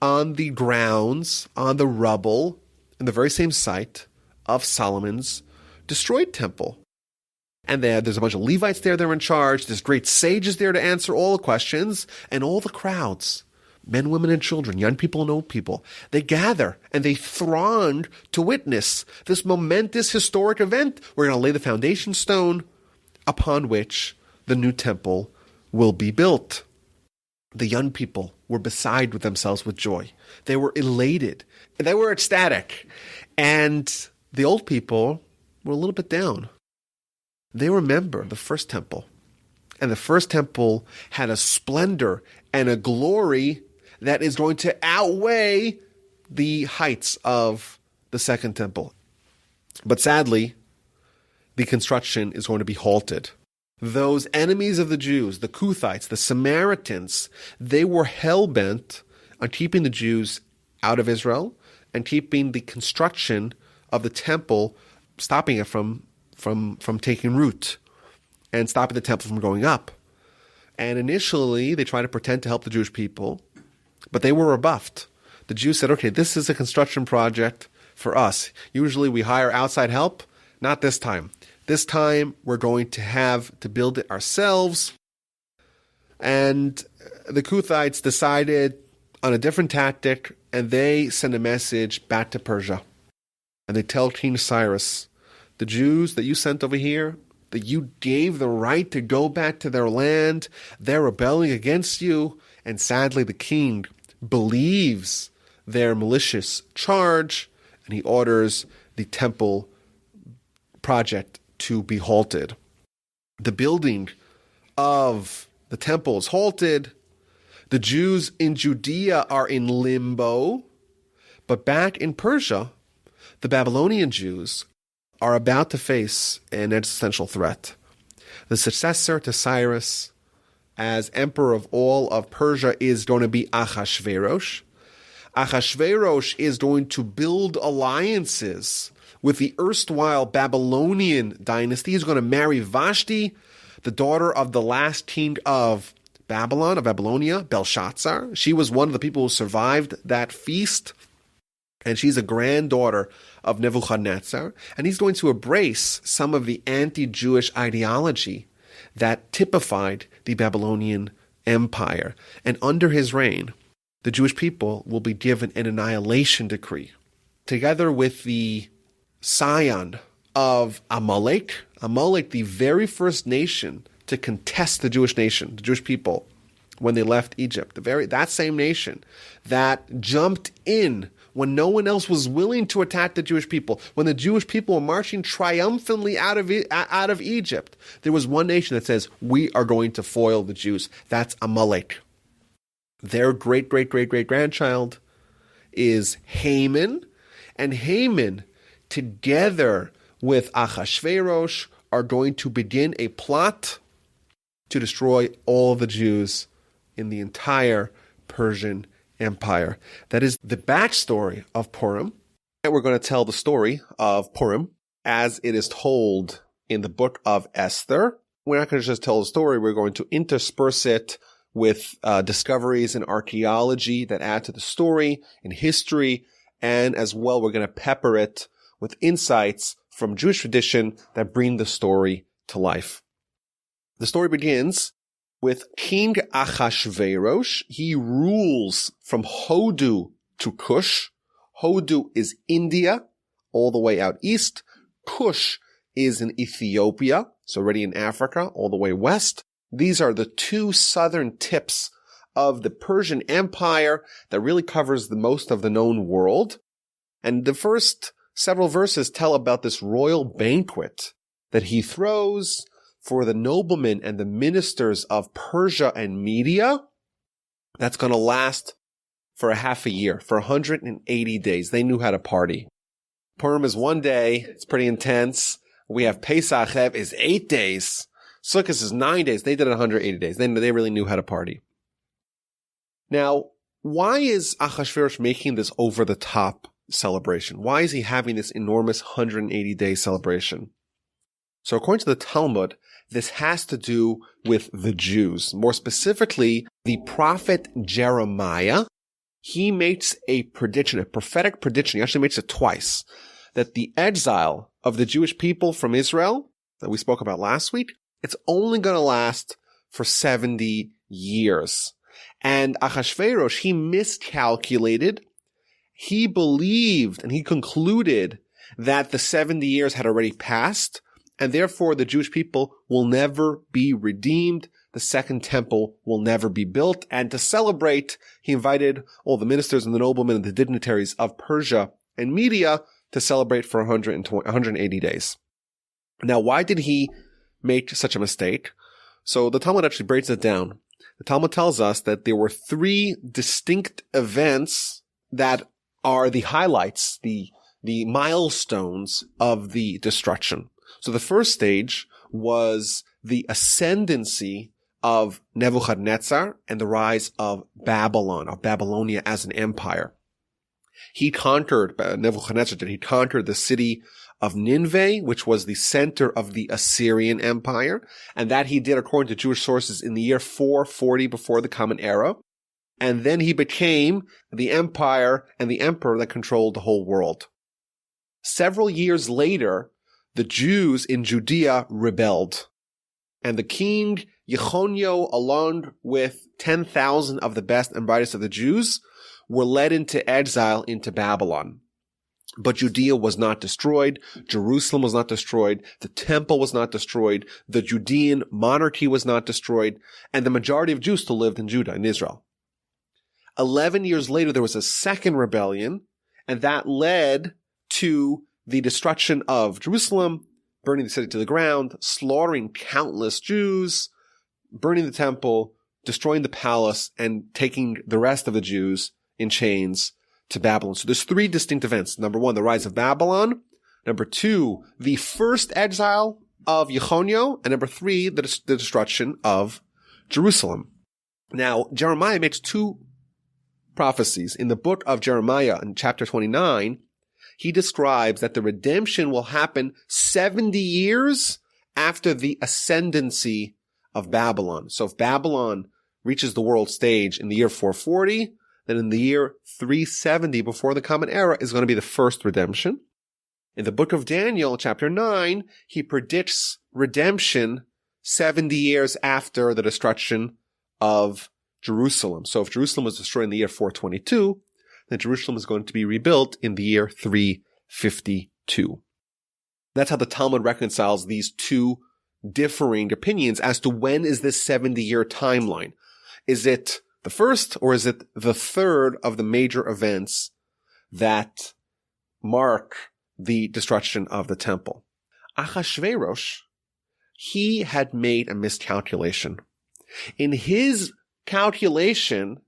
on the grounds, on the rubble, in the very same site of Solomon's destroyed temple. And there's a bunch of Levites there, they're in charge. There's great sages there to answer all the questions. And all the crowds, men, women, and children, young people and old people, they gather and they throng to witness this momentous historic event. We're going to lay the foundation stone upon which the new temple will be built. The young people were beside with themselves with joy. They were elated. They were ecstatic. And the old people were a little bit down. They remember the first temple. And the first temple had a splendor and a glory that is going to outweigh the heights of the second temple. But sadly, the construction is going to be halted. Those enemies of the Jews, the Cuthites, the Samaritans, they were hell-bent on keeping the Jews out of Israel and keeping the construction of the temple, stopping it from taking root and stopping the temple from going up. And initially, they tried to pretend to help the Jewish people, but they were rebuffed. The Jews said, okay, this is a construction project for us. Usually we hire outside help. Not this time. This time, we're going to have to build it ourselves. And the Cuthites decided on a different tactic, and they send a message back to Persia. And they tell King Cyrus, the Jews that you sent over here, that you gave the right to go back to their land, they're rebelling against you. And sadly, the king believes their malicious charge, and he orders the temple project to be halted. The building of the temple is halted. The Jews in Judea are in limbo. But back in Persia, the Babylonian Jews are about to face an existential threat. The successor to Cyrus as emperor of all of Persia is going to be Achashverosh. Achashverosh is going to build alliances with the erstwhile Babylonian dynasty. He's going to marry Vashti, the daughter of the last king of Babylon, of Babylonia, Belshazzar. She was one of the people who survived that feast, and she's a granddaughter of Nebuchadnezzar. And he's going to embrace some of the anti-Jewish ideology that typified the Babylonian Empire. And under his reign, the Jewish people will be given an annihilation decree. Together with the scion of Amalek, the very first nation to contest the Jewish nation, the Jewish people, when they left Egypt, that same nation that jumped in when no one else was willing to attack the Jewish people, when the Jewish people were marching triumphantly out of Egypt, there was one nation that says, we are going to foil the Jews. That's Amalek. Their great-great-great-great-grandchild is Haman, and Haman, together with Achashverosh, are going to begin a plot to destroy all the Jews in the entire Persian Empire. That is the backstory of Purim. And we're going to tell the story of Purim as it is told in the Book of Esther. We're not going to just tell the story. We're going to intersperse it with discoveries in archaeology that add to the story, in history, and as well we're going to pepper it with insights from Jewish tradition that bring the story to life. The story begins with King Achashverosh. He rules from Hodu to Cush. Hodu is India, all the way out east. Cush is in Ethiopia, so already in Africa, all the way west. These are the two southern tips of the Persian Empire that really covers the most of the known world. And the first several verses tell about this royal banquet that he throws for the noblemen and the ministers of Persia and Media. That's going to last for a half a year, for 180 days. They knew how to party. Purim is 1 day. It's pretty intense. We have Pesach is 8 days. Sukkot is 9 days. They did it 180 days. They really knew how to party. Now, why is Achashverosh making this over-the-top celebration? Why is he having this enormous 180-day celebration? So according to the Talmud, this has to do with the Jews. More specifically, the prophet Jeremiah. He makes a prediction, a prophetic prediction. He actually makes it twice, that the exile of the Jewish people from Israel that we spoke about last week, it's only going to last for 70 years. And Achashverosh, he miscalculated. He believed and he concluded that the 70 years had already passed, and therefore the Jewish people will never be redeemed. The second temple will never be built. And to celebrate, he invited all the ministers and the noblemen and the dignitaries of Persia and Media to celebrate for 180 days. Now, why did he make such a mistake? So the Talmud actually breaks it down. The Talmud tells us that there were 3 distinct events that are the highlights, the milestones of the destruction. So the first stage was the ascendancy of Nebuchadnezzar and the rise of Babylon, of Babylonia as an empire. Nebuchadnezzar conquered the city of Nineveh, which was the center of the Assyrian Empire, and that he did, according to Jewish sources, in the year 440 before the Common Era. And then he became the empire and the emperor that controlled the whole world. Several years later, the Jews in Judea rebelled, and the king Yechonio, along with 10,000 of the best and brightest of the Jews, were led into exile into Babylon. But Judea was not destroyed. Jerusalem was not destroyed. The temple was not destroyed. The Judean monarchy was not destroyed. And the majority of Jews still lived in Judah, in Israel. 11 years later, there was a second rebellion, and that led to the destruction of Jerusalem, burning the city to the ground, slaughtering countless Jews, burning the temple, destroying the palace, and taking the rest of the Jews in chains to Babylon. So there's 3 distinct events. Number 1, the rise of Babylon. Number 2, the first exile of Yechonio. And number 3, the destruction of Jerusalem. Now, Jeremiah makes 2 prophecies. In the book of Jeremiah, in chapter 29, he describes that the redemption will happen 70 years after the ascendancy of Babylon. So if Babylon reaches the world stage in the year 440, then in the year 370 before the Common Era is going to be the first redemption. In the book of Daniel, chapter 9, he predicts redemption 70 years after the destruction of Jerusalem. So if Jerusalem was destroyed in the year 422, then Jerusalem is going to be rebuilt in the year 352. That's how the Talmud reconciles these 2 differing opinions as to when is this 70-year timeline. Is it the first, or is it the third of the major events that mark the destruction of the temple? Achashverosh, he had made a miscalculation. In his calculation,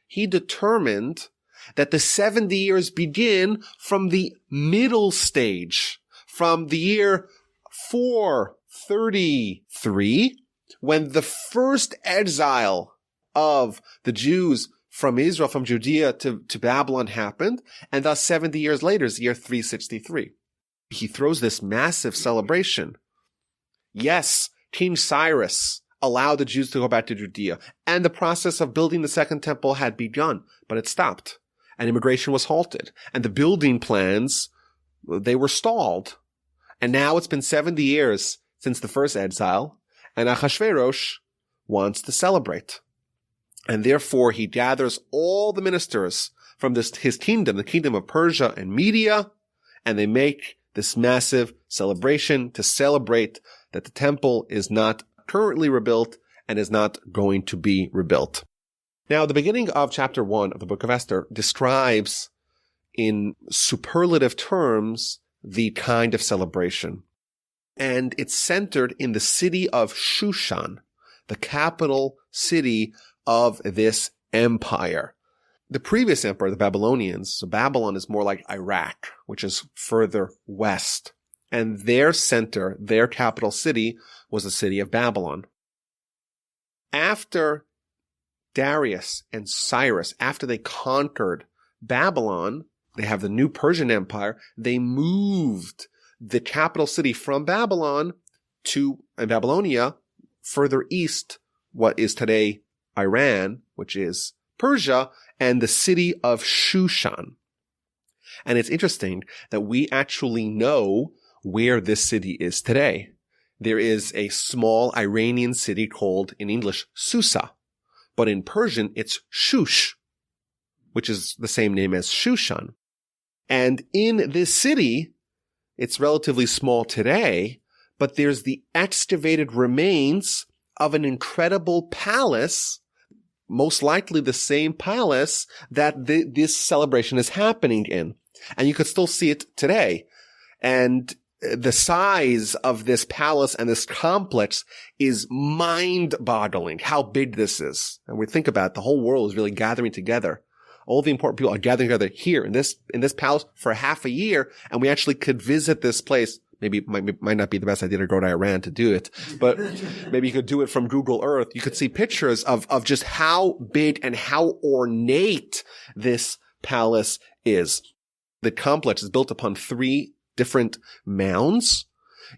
he determined that the 70 years begin from the middle stage, from the year 433, when the first exile of the Jews from Israel, from Judea to Babylon happened, and thus 70 years later is the year 363. He throws this massive celebration. Yes, King Cyrus allowed the Jews to go back to Judea, and the process of building the second temple had begun, but it stopped, and immigration was halted, and the building plans, they were stalled. And now it's been 70 years since the first exile, and Achashverosh wants to celebrate. And therefore he gathers all the ministers from his kingdom, the kingdom of Persia and Media, and they make this massive celebration to celebrate that the temple is not currently rebuilt and is not going to be rebuilt. Now, the beginning of chapter 1 of the Book of Esther describes in superlative terms the kind of celebration. And it's centered in the city of Shushan, the capital city of this empire. The previous empire, the Babylonians, so Babylon is more like Iraq, which is further west. And their center, their capital city, was the city of Babylon. After Darius and Cyrus, after they conquered Babylon, they have the new Persian Empire, they moved the capital city from Babylon to Babylonia, further east, what is today Iran, which is Persia, and the city of Shushan. And it's interesting that we actually know where this city is today. There is a small Iranian city called, in English, Susa. But in Persian, it's Shush, which is the same name as Shushan. And in this city, it's relatively small today, but there's the excavated remains of an incredible palace, most likely the same palace that this celebration is happening in. And you could still see it today. And the size of this palace and this complex is mind-boggling, how big this is. And we think about it, the whole world is really gathering together. All the important people are gathering together here in this palace for half a year, and we actually could visit this place. Maybe it might not be the best idea to go to Iran to do it, but maybe you could do it from Google Earth. You could see pictures of just how big and how ornate this palace is. The complex is built upon 3 different mounds.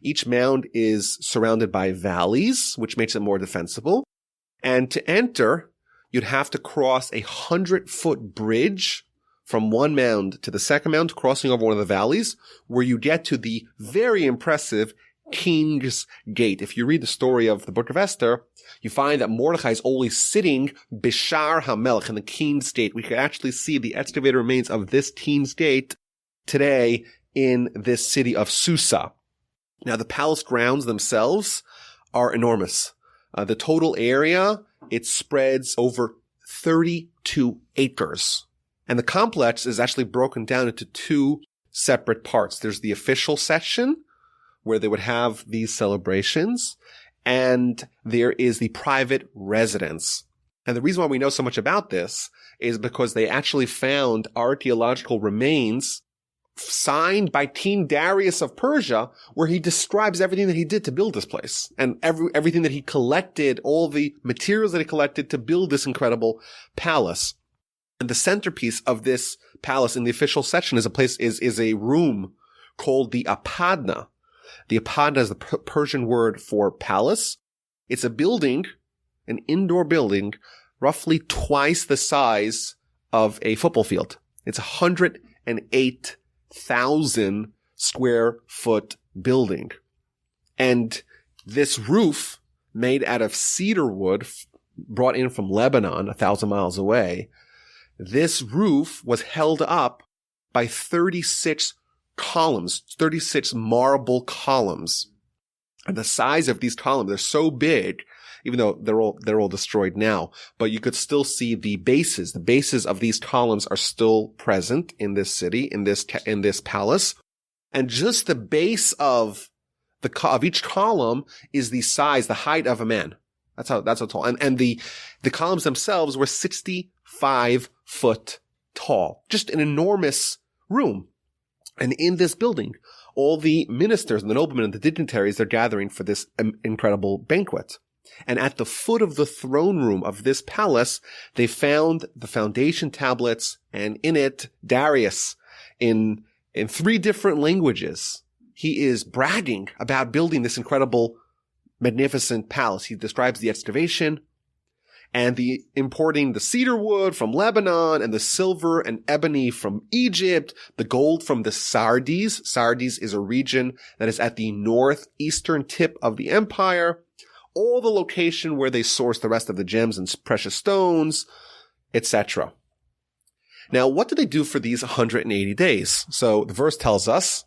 Each mound is surrounded by valleys, which makes it more defensible. And to enter, you'd have to cross a 100-foot bridge from one mound to the second mound, crossing over one of the valleys, where you get to the very impressive King's Gate. If you read the story of the Book of Esther, you find that Mordechai is always sitting Bishar HaMelech in the King's Gate. We could actually see the excavated remains of this King's Gate today in this city of Susa. Now, the palace grounds themselves are enormous. The total area, it spreads over 32 acres. And the complex is actually broken down into 2 separate parts. There's the official section where they would have these celebrations, and there is the private residence. And the reason why we know so much about this is because they actually found archaeological remains signed by King Darius of Persia, where he describes everything that he did to build this place and everything that he collected, all the materials that he collected to build this incredible palace. And the centerpiece of this palace in the official section is a room called the Apadna. The Apadna is the Persian word for palace. It's a building, an indoor building, roughly twice the size of a football field. It's 108,000 square foot building. And this roof, made out of cedar wood, brought in from Lebanon, 1,000 miles away, this roof was held up by 36 columns, 36 marble columns. And the size of these columns, they're so big, even though they're all destroyed now, but you could still see the bases. The bases of these columns are still present in this city, in this palace. And just the base of each column is the size, the height of a man. That's how tall. And the columns themselves were 65 foot tall. Just an enormous room. And in this building, all the ministers and the noblemen and the dignitaries are gathering for this incredible banquet. And at the foot of the throne room of this palace, they found the foundation tablets, and in it, Darius, in 3 different languages, he is bragging about building this incredible, magnificent palace. He describes the excavation, and importing the cedar wood from Lebanon and the silver and ebony from Egypt, the gold from the Sardis. Sardis is a region that is at the northeastern tip of the empire. All the location where they source the rest of the gems and precious stones, etc. Now, what did they do for these 180 days? So the verse tells us,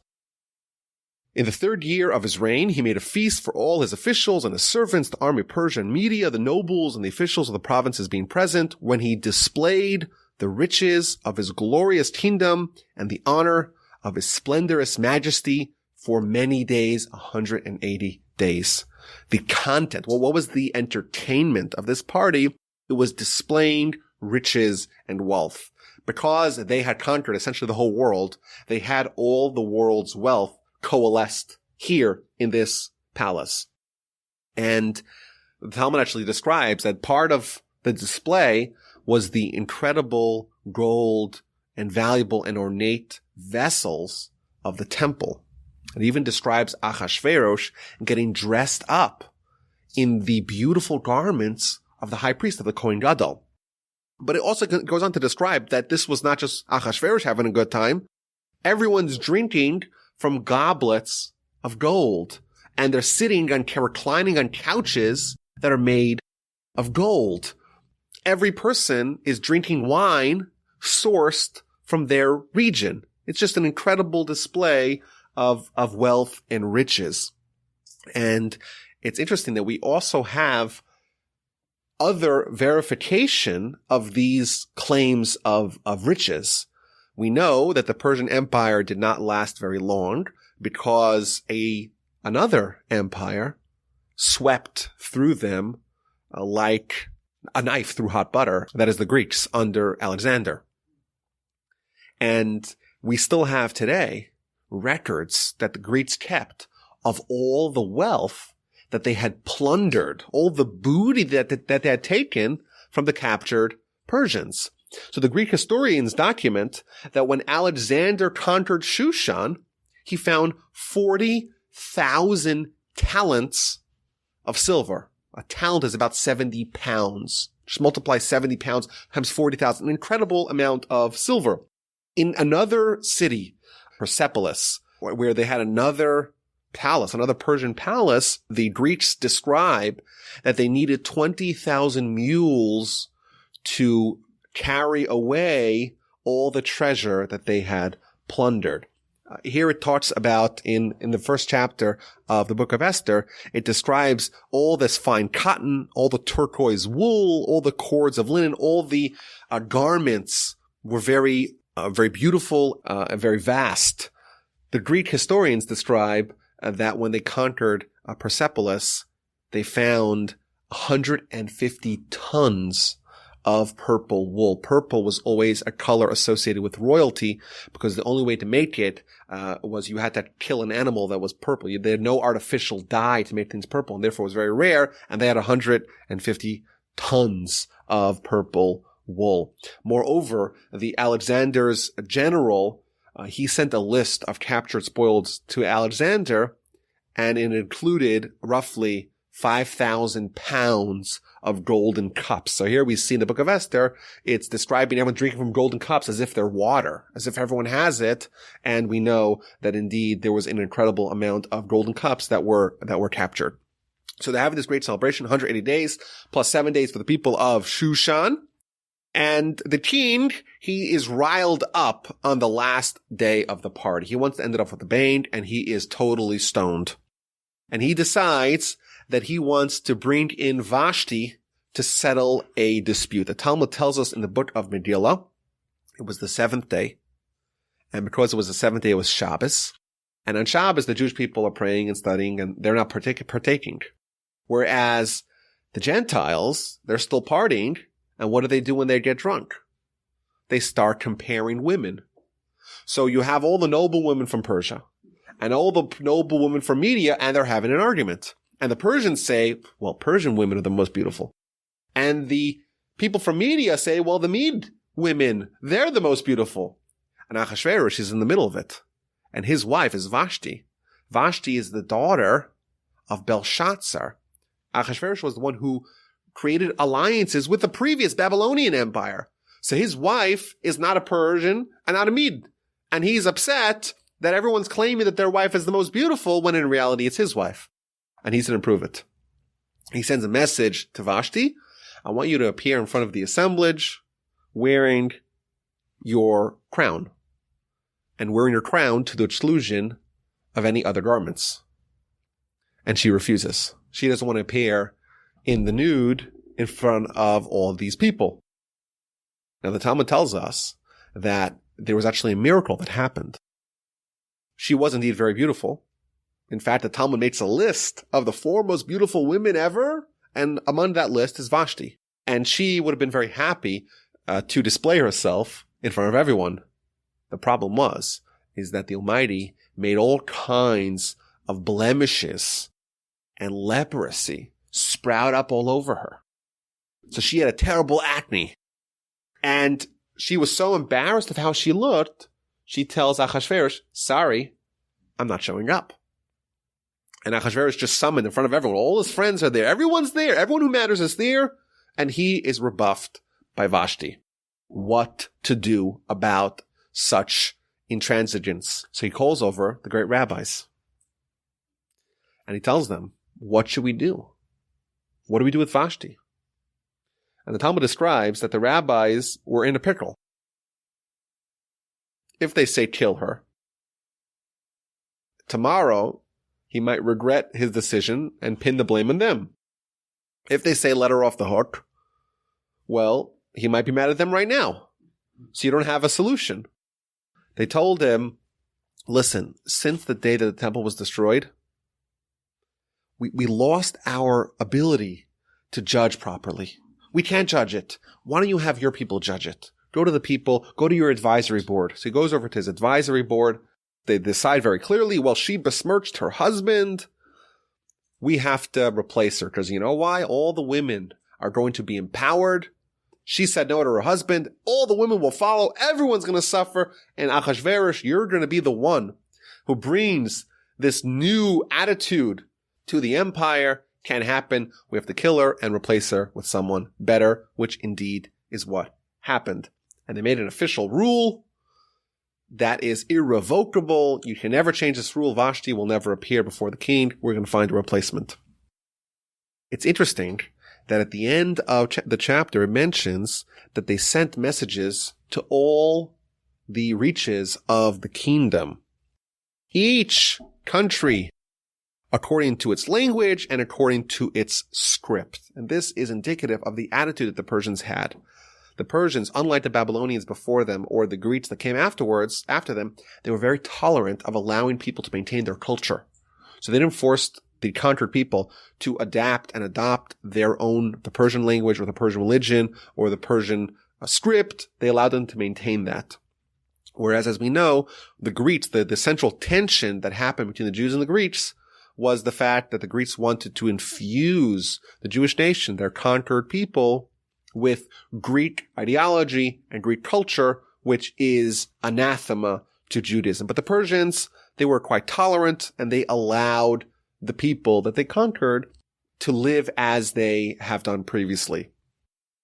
in the 3rd year of his reign, he made a feast for all his officials and his servants, the army of Persia and Media, the nobles and the officials of the provinces being present, when he displayed the riches of his glorious kingdom and the honor of his splendorous majesty for many days, 180 days. The content, well, what was the entertainment of this party? It was displaying riches and wealth. Because they had conquered essentially the whole world, they had all the world's wealth coalesced here in this palace. And the Talmud actually describes that part of the display was the incredible gold and valuable and ornate vessels of the temple. It even describes Achashverosh getting dressed up in the beautiful garments of the high priest, of the Kohen Gadol. But it also goes on to describe that this was not just Achashverosh having a good time. Everyone's drinking from goblets of gold, and they're sitting and reclining on couches that are made of gold. Every person is drinking wine sourced from their region. It's just an incredible display of wealth and riches. And it's interesting that we also have other verification of these claims of riches. We know that the Persian Empire did not last very long because another empire swept through them like a knife through hot butter. That is the Greeks under Alexander. And we still have today records that the Greeks kept of all the wealth that they had plundered, all the booty that they had taken from the captured Persians. So the Greek historians document that when Alexander conquered Shushan, he found 40,000 talents of silver. A talent is about 70 pounds. Just multiply 70 pounds times 40,000, an incredible amount of silver. In another city, Persepolis, where they had another palace, another Persian palace, the Greeks describe that they needed 20,000 mules to carry away all the treasure that they had plundered. Here it talks about in the first chapter of the Book of Esther, it describes all this fine cotton, all the turquoise wool, all the cords of linen, all the garments were very beautiful and very vast. The Greek historians describe that when they conquered Persepolis, they found 150 tons of purple wool. Purple was always a color associated with royalty because the only way to make it was you had to kill an animal that was purple. They had no artificial dye to make things purple, and therefore it was very rare, and they had 150 tons of purple wool. Moreover, the Alexander's general, he sent a list of captured spoils to Alexander, and it included roughly 5,000 pounds of golden cups. So here we see in the Book of Esther, it's describing everyone drinking from golden cups as if they're water, as if everyone has it. And we know that indeed there was an incredible amount of golden cups that were captured. So they're having this great celebration, 180 days, plus 7 days for the people of Shushan. And the king, he is riled up on the last day of the party. He wants to end it off with a bang, and he is totally stoned. And he decides that he wants to bring in Vashti to settle a dispute. The Talmud tells us in the book of Megillah, it was the 7th day. And because it was the 7th day, it was Shabbos. And on Shabbos, the Jewish people are praying and studying, and they're not partaking. Whereas the Gentiles, they're still partying. And what do they do when they get drunk? They start comparing women. So you have all the noble women from Persia and all the noble women from Media, and they're having an argument. And the Persians say, well, Persian women are the most beautiful. And the people from Media say, well, the Mede women, they're the most beautiful. And Achashverosh is in the middle of it. And his wife is Vashti. Vashti is the daughter of Belshazzar. Achashverosh was the one who created alliances with the previous Babylonian Empire. So his wife is not a Persian and not a Mede. And he's upset that everyone's claiming that their wife is the most beautiful when in reality it's his wife. And he's going to prove it. He sends a message to Vashti. I want you to appear in front of the assemblage wearing your crown. And wearing your crown to the exclusion of any other garments. And she refuses. She doesn't want to appear in the nude in front of all of these people. Now the Talmud tells us that there was actually a miracle that happened. She was indeed very beautiful. In fact, the Talmud makes a list of the 4 most beautiful women ever, and among that list is Vashti. And she would have been very happy to display herself in front of everyone. The problem is that the Almighty made all kinds of blemishes and leprosy sprout up all over her. So she had a terrible acne. And she was so embarrassed of how she looked, she tells Achashverosh, sorry, I'm not showing up. And Achashverosh just summoned in front of everyone. All his friends are there. Everyone's there. Everyone who matters is there. And he is rebuffed by Vashti. What to do about such intransigence? So he calls over the great rabbis. And he tells them, what should we do? What do we do with Vashti? And the Talmud describes that the rabbis were in a pickle. If they say kill her, tomorrow he might regret his decision and pin the blame on them. If they say let her off the hook, well, he might be mad at them right now. So you don't have a solution. They told him, listen, since the day that the temple was destroyed, we lost our ability to judge properly. We can't judge it. Why don't you have your people judge it? Go to the people, go to your advisory board. So he goes over to his advisory board. They decide very clearly, well, she besmirched her husband. We have to replace her because you know why? All the women are going to be empowered. She said no to her husband. All the women will follow. Everyone's going to suffer. And Achashverosh, you're going to be the one who brings this new attitude to the empire. Can't happen. We have to kill her and replace her with someone better, which indeed is what happened. And they made an official rule that is irrevocable. You can never change this rule. Vashti will never appear before the king. We're going to find a replacement. It's interesting that at the end of the chapter, it mentions that they sent messages to all the reaches of the kingdom. Each country, according to its language and according to its script. And this is indicative of the attitude that the Persians had. The Persians, unlike the Babylonians before them or the Greeks that came after them, they were very tolerant of allowing people to maintain their culture. So they didn't force the conquered people to adapt and adopt the Persian language or the Persian religion or the Persian script. They allowed them to maintain that. Whereas, as we know, the Greeks, the central tension that happened between the Jews and the Greeks was the fact that the Greeks wanted to infuse the Jewish nation, their conquered people, with Greek ideology and Greek culture, which is anathema to Judaism. But the Persians, they were quite tolerant and they allowed the people that they conquered to live as they have done previously.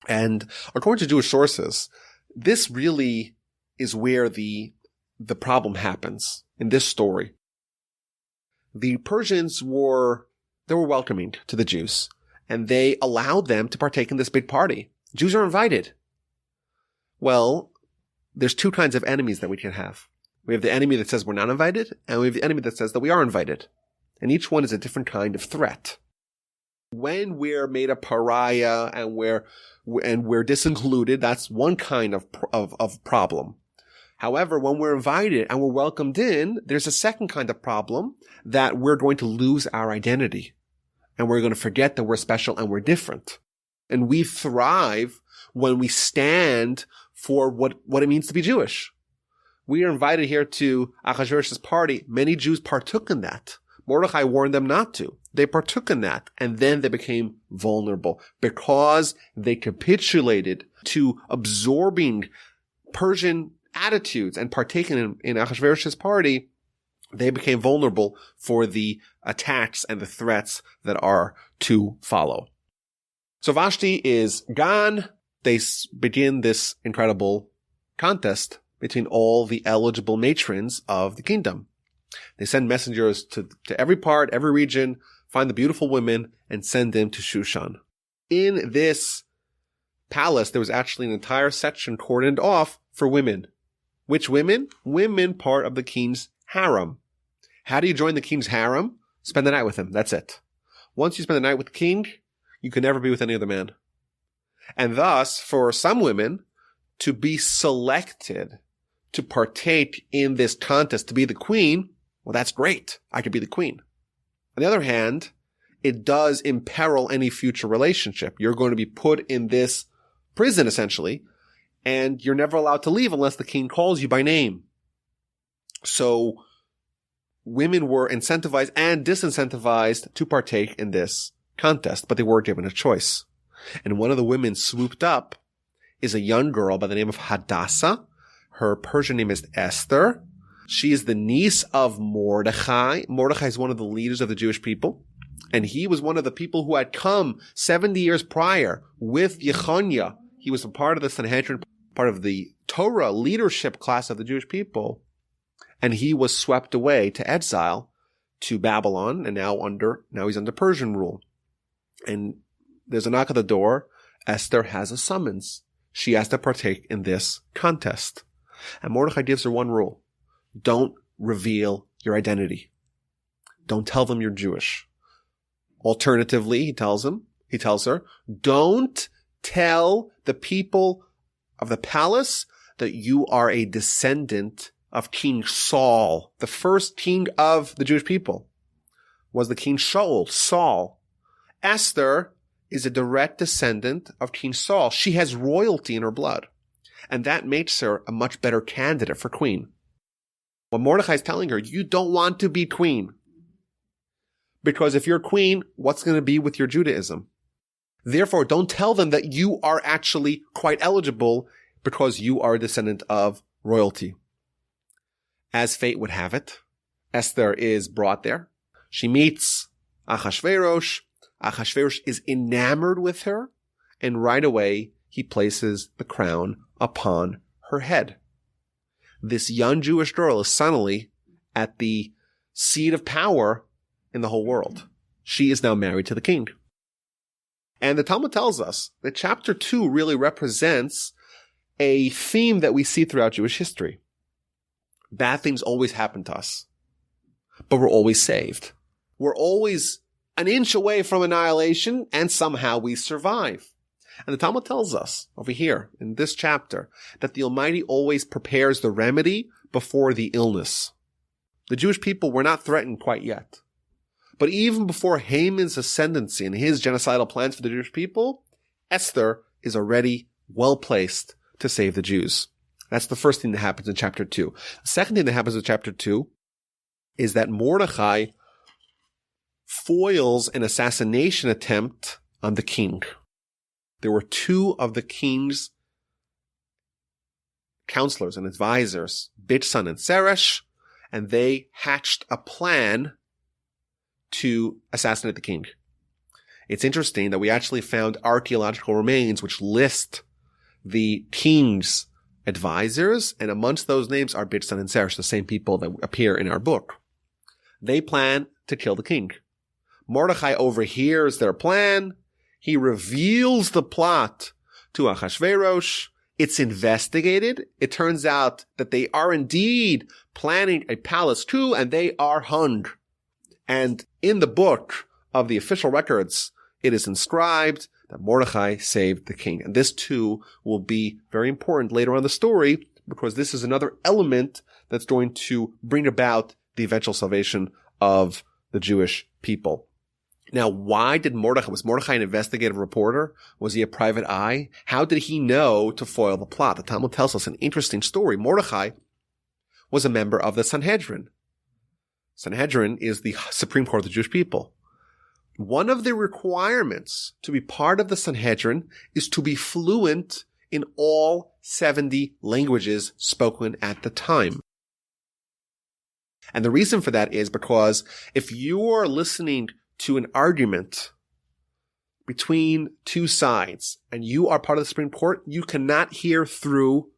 And according to Jewish sources, this really is where the problem happens in this story. The Persians were welcoming to the Jews, and they allowed them to partake in this big party. Jews are invited. Well, there's 2 kinds of enemies that we can have. We have the enemy that says we're not invited, and we have the enemy that says that we are invited. And each one is a different kind of threat. When we're made a pariah and we're disincluded, that's one kind of problem. However, when we're invited and we're welcomed in, there's a second kind of problem that we're going to lose our identity. And we're going to forget that we're special and we're different. And we thrive when we stand for what it means to be Jewish. We are invited here to Achashverosh's party. Many Jews partook in that. Mordechai warned them not to. They partook in that, and then they became vulnerable because they capitulated to absorbing Persian attitudes and partaking in Achashverosh's party. They became vulnerable for the attacks and the threats that are to follow. So Vashti is gone. They begin this incredible contest between all the eligible matrons of the kingdom. They send messengers to every part, every region, find the beautiful women, and send them to Shushan. In this palace, there was actually an entire section cordoned off for women. Which women? Women part of the king's harem. How do you join the king's harem? Spend the night with him. That's it. Once you spend the night with the king, you can never be with any other man. And thus, for some women to be selected to partake in this contest to be the queen, well, that's great. I could be the queen. On the other hand, it does imperil any future relationship. You're going to be put in this prison, essentially, and you're never allowed to leave unless the king calls you by name. So women were incentivized and disincentivized to partake in this contest, but they were given a choice. And one of the women swooped up is a young girl by the name of Hadassah. Her Persian name is Esther. She is the niece of Mordechai. Mordechai is one of the leaders of the Jewish people. And he was one of the people who had come 70 years prior with Yechoniah. He was a part of the Sanhedrin, part of the Torah leadership class of the Jewish people. And he was swept away to exile to Babylon, and now he's under Persian rule. And there's a knock at the door. Esther has a summons. She has to partake in this contest. And Mordechai gives her one rule. Don't reveal your identity. Don't tell them you're Jewish. Alternatively, he tells her, don't tell the people of the palace that you are a descendant of King Saul. The first king of the Jewish people was the King Saul. Esther is a direct descendant of King Saul. She has royalty in her blood. And that makes her a much better candidate for queen. What Mordechai is telling her, you don't want to be queen. Because if you're queen, what's going to be with your Judaism? Therefore, don't tell them that you are actually quite eligible because you are a descendant of royalty. As fate would have it, Esther is brought there. She meets Achashveirosh. Achashverosh is enamored with her, and right away he places the crown upon her head. This young Jewish girl is suddenly at the seat of power in the whole world. She is now married to the king. And the Talmud tells us that chapter 2 really represents a theme that we see throughout Jewish history. Bad things always happen to us, but we're always saved. We're always an inch away from annihilation, and somehow we survive. And the Talmud tells us over here in this chapter that the Almighty always prepares the remedy before the illness. The Jewish people were not threatened quite yet. But even before Haman's ascendancy and his genocidal plans for the Jewish people, Esther is already well placed to save the Jews. That's the first thing that happens in chapter 2. The second thing that happens in chapter 2 is that Mordechai foils an assassination attempt on the king. There were two of the king's counselors and advisors, Bigthan and Seresh, and they hatched a plan to assassinate the king. It's interesting that we actually found archaeological remains which list the king's advisors, and amongst those names are Bigthan and Seresh, the same people that appear in our book. They plan to kill the king. Mordechai overhears their plan. He reveals the plot to Achashverosh. It's investigated. It turns out that they are indeed planning a palace coup, and they are hung. And in the book of the official records, it is inscribed that Mordechai saved the king. And this too will be very important later on in the story, because this is another element that's going to bring about the eventual salvation of the Jewish people. Now, why was Mordechai an investigative reporter? Was he a private eye? How did he know to foil the plot? The Talmud tells us an interesting story. Mordechai was a member of the Sanhedrin. Sanhedrin is the Supreme Court of the Jewish people. One of the requirements to be part of the Sanhedrin is to be fluent in all 70 languages spoken at the time. And the reason for that is because if you are listening to an argument between two sides and you are part of the Supreme Court, you cannot hear through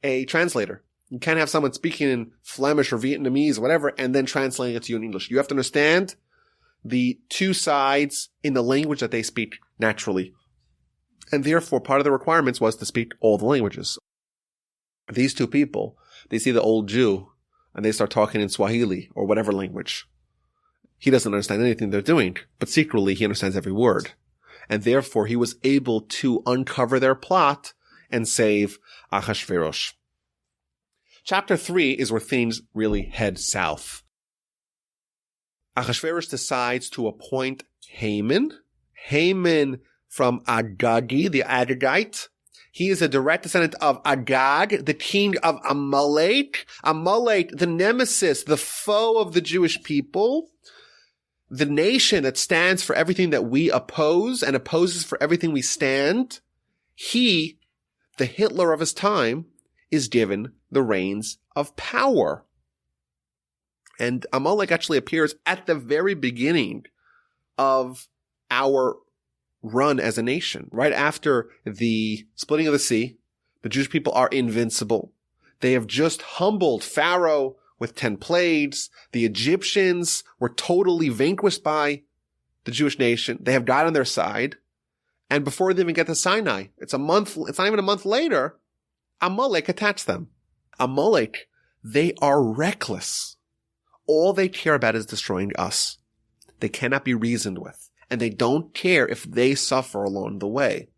a translator. You can't have someone speaking in Flemish or Vietnamese or whatever and then translating it to you in English. You have to understand the two sides in the language that they speak naturally. And therefore, part of the requirements was to speak all the languages. These two people, they see the old Jew and they start talking in Swahili or whatever language. He doesn't understand anything they're doing, but secretly he understands every word. And therefore, he was able to uncover their plot and save Achashverosh. Chapter 3 is where things really head south. Achashverosh decides to appoint Haman from Agagi, the Agagite. He is a direct descendant of Agag, the king of Amalek. Amalek, the nemesis, the foe of the Jewish people. The nation that stands for everything that we oppose and opposes for everything we stand. He, the Hitler of his time, is given the reins of power. And Amalek actually appears at the very beginning of our run as a nation. Right after the splitting of the sea, the Jewish people are invincible. They have just humbled Pharaoh with 10 plagues. The Egyptians were totally vanquished by the Jewish nation. They have God on their side. And before they even get to Sinai, it's not even a month later, Amalek attacks them. Amalek, they are reckless. All they care about is destroying us. They cannot be reasoned with. And they don't care if they suffer along the way.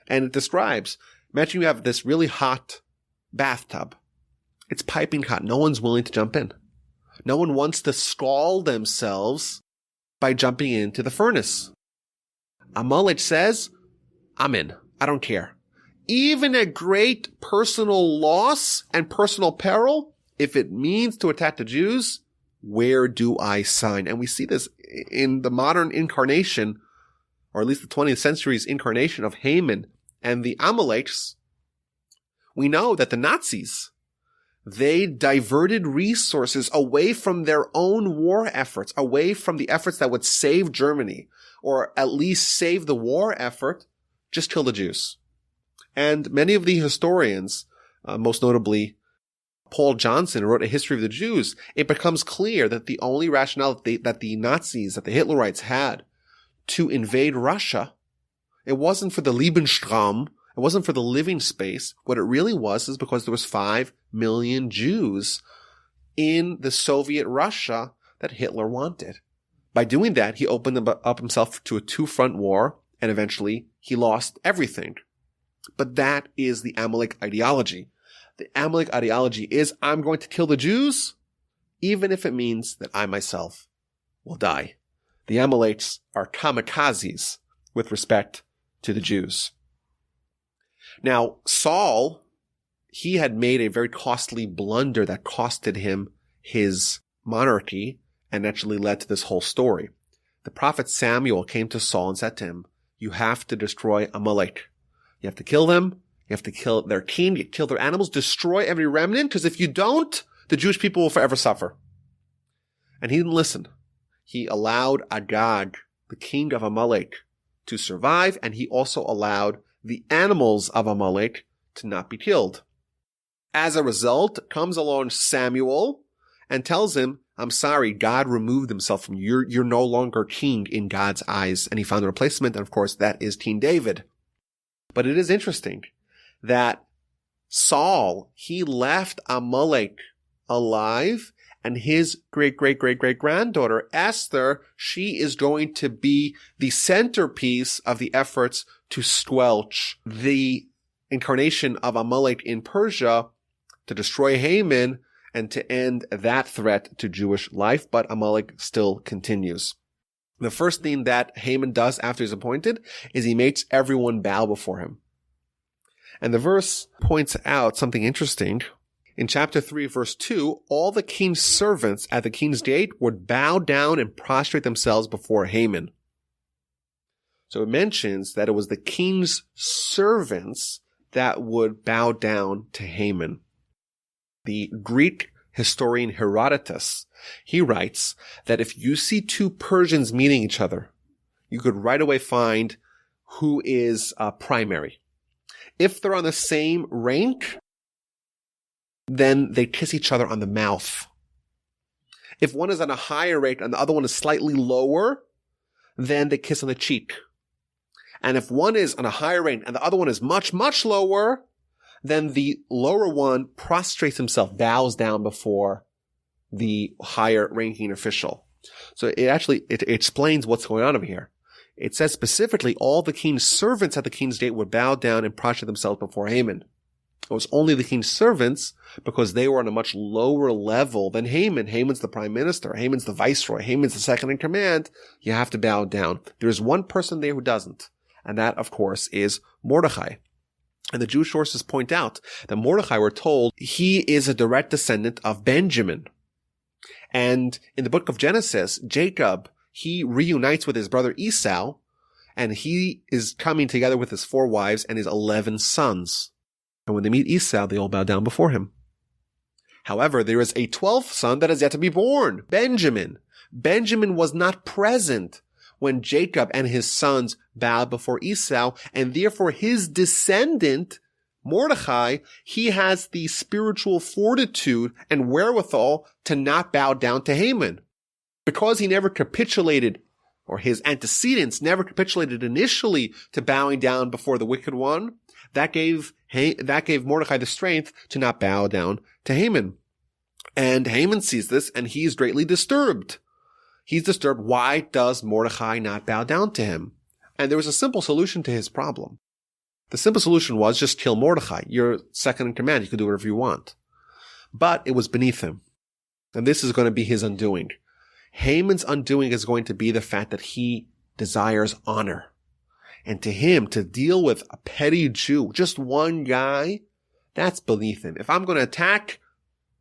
And it describes, imagine you have this really hot bathtub. It's piping hot. No one's willing to jump in. No one wants to scald themselves by jumping into the furnace. Amalek says, I'm in. I don't care. Even at great personal loss and personal peril, if it means to attack the Jews, where do I sign? And we see this in the modern incarnation, or at least the 20th century's incarnation of Haman and the Amaleks. We know that the Nazis, they diverted resources away from their own war efforts, away from the efforts that would save Germany, or at least save the war effort, just kill the Jews. And many of the historians, most notably Paul Johnson, who wrote A History of the Jews, it becomes clear that the only rationale that the Nazis, that the Hitlerites had to invade Russia, it wasn't for the Lebensraum, it wasn't for the living space. What it really was is because there was 5 million Jews in the Soviet Russia that Hitler wanted. By doing that, he opened up himself to a two-front war, and eventually he lost everything. But that is the Amalek ideology. The Amalek ideology is, I'm going to kill the Jews, even if it means that I myself will die. The Amaleks are kamikazes with respect to the Jews. Now, Saul, he had made a very costly blunder that costed him his monarchy and actually led to this whole story. The prophet Samuel came to Saul and said to him, you have to destroy Amalek. You have to kill them. You have to kill their king, you kill their animals, destroy every remnant, because if you don't, the Jewish people will forever suffer. And he didn't listen. He allowed Agag, the king of Amalek, to survive, and he also allowed the animals of Amalek to not be killed. As a result, comes along Samuel and tells him, I'm sorry, God removed himself from you. You're no longer king in God's eyes. And he found a replacement, and of course, that is King David. But it is interesting that Saul, he left Amalek alive, and his great-great-great-great-granddaughter, Esther, she is going to be the centerpiece of the efforts to squelch the incarnation of Amalek in Persia, to destroy Haman, and to end that threat to Jewish life. But Amalek still continues. The first thing that Haman does after he's appointed is he makes everyone bow before him. And the verse points out something interesting. In chapter 3, verse 2, all the king's servants at the king's gate would bow down and prostrate themselves before Haman. So it mentions that it was the king's servants that would bow down to Haman. The Greek historian Herodotus, he writes that if you see two Persians meeting each other, you could right away find who is primary. If they're on the same rank, then they kiss each other on the mouth. If one is on a higher rank and the other one is slightly lower, then they kiss on the cheek. And if one is on a higher rank and the other one is much, much lower, then the lower one prostrates himself, bows down before the higher ranking official. So it explains what's going on over here. It says specifically all the king's servants at the king's gate would bow down and prostrate themselves before Haman. It was only the king's servants because they were on a much lower level than Haman. Haman's the prime minister. Haman's the viceroy. Haman's the second in command. You have to bow down. There's one person there who doesn't. And that, of course, is Mordechai. And the Jewish sources point out that Mordechai, we're told, he is a direct descendant of Benjamin. And in the book of Genesis, Jacob, he reunites with his brother Esau, and he is coming together with his 4 wives and his 11 sons. And when they meet Esau, they all bow down before him. However, there is a 12th son that is yet to be born, Benjamin. Benjamin was not present when Jacob and his sons bowed before Esau, and therefore his descendant, Mordechai, he has the spiritual fortitude and wherewithal to not bow down to Haman. Because he never capitulated, or his antecedents never capitulated initially to bowing down before the wicked one, that gave Mordechai the strength to not bow down to Haman. And Haman sees this, and he is greatly disturbed. He's disturbed. Why does Mordechai not bow down to him? And there was a simple solution to his problem. The simple solution was just kill Mordechai. You're second in command. You can do whatever you want. But it was beneath him. And this is going to be his undoing. Haman's undoing is going to be the fact that he desires honor. And to him, to deal with a petty Jew, just one guy, that's beneath him. If I'm going to attack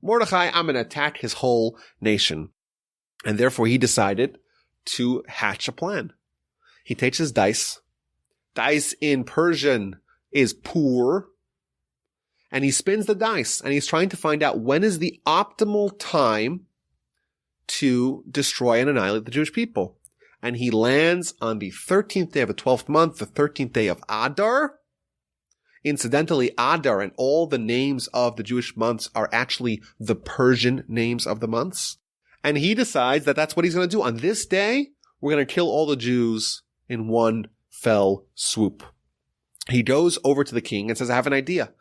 Mordechai, I'm going to attack his whole nation. And therefore he decided to hatch a plan. He takes his dice. Dice in Persian is pur. And he spins the dice and he's trying to find out when is the optimal time to destroy and annihilate the Jewish people. And he lands on the 13th day of the 12th month, the 13th day of Adar. Incidentally, Adar and all the names of the Jewish months are actually the Persian names of the months. And he decides that that's what he's going to do. On this day, we're going to kill all the Jews in one fell swoop. He goes over to the king and says, I have an idea.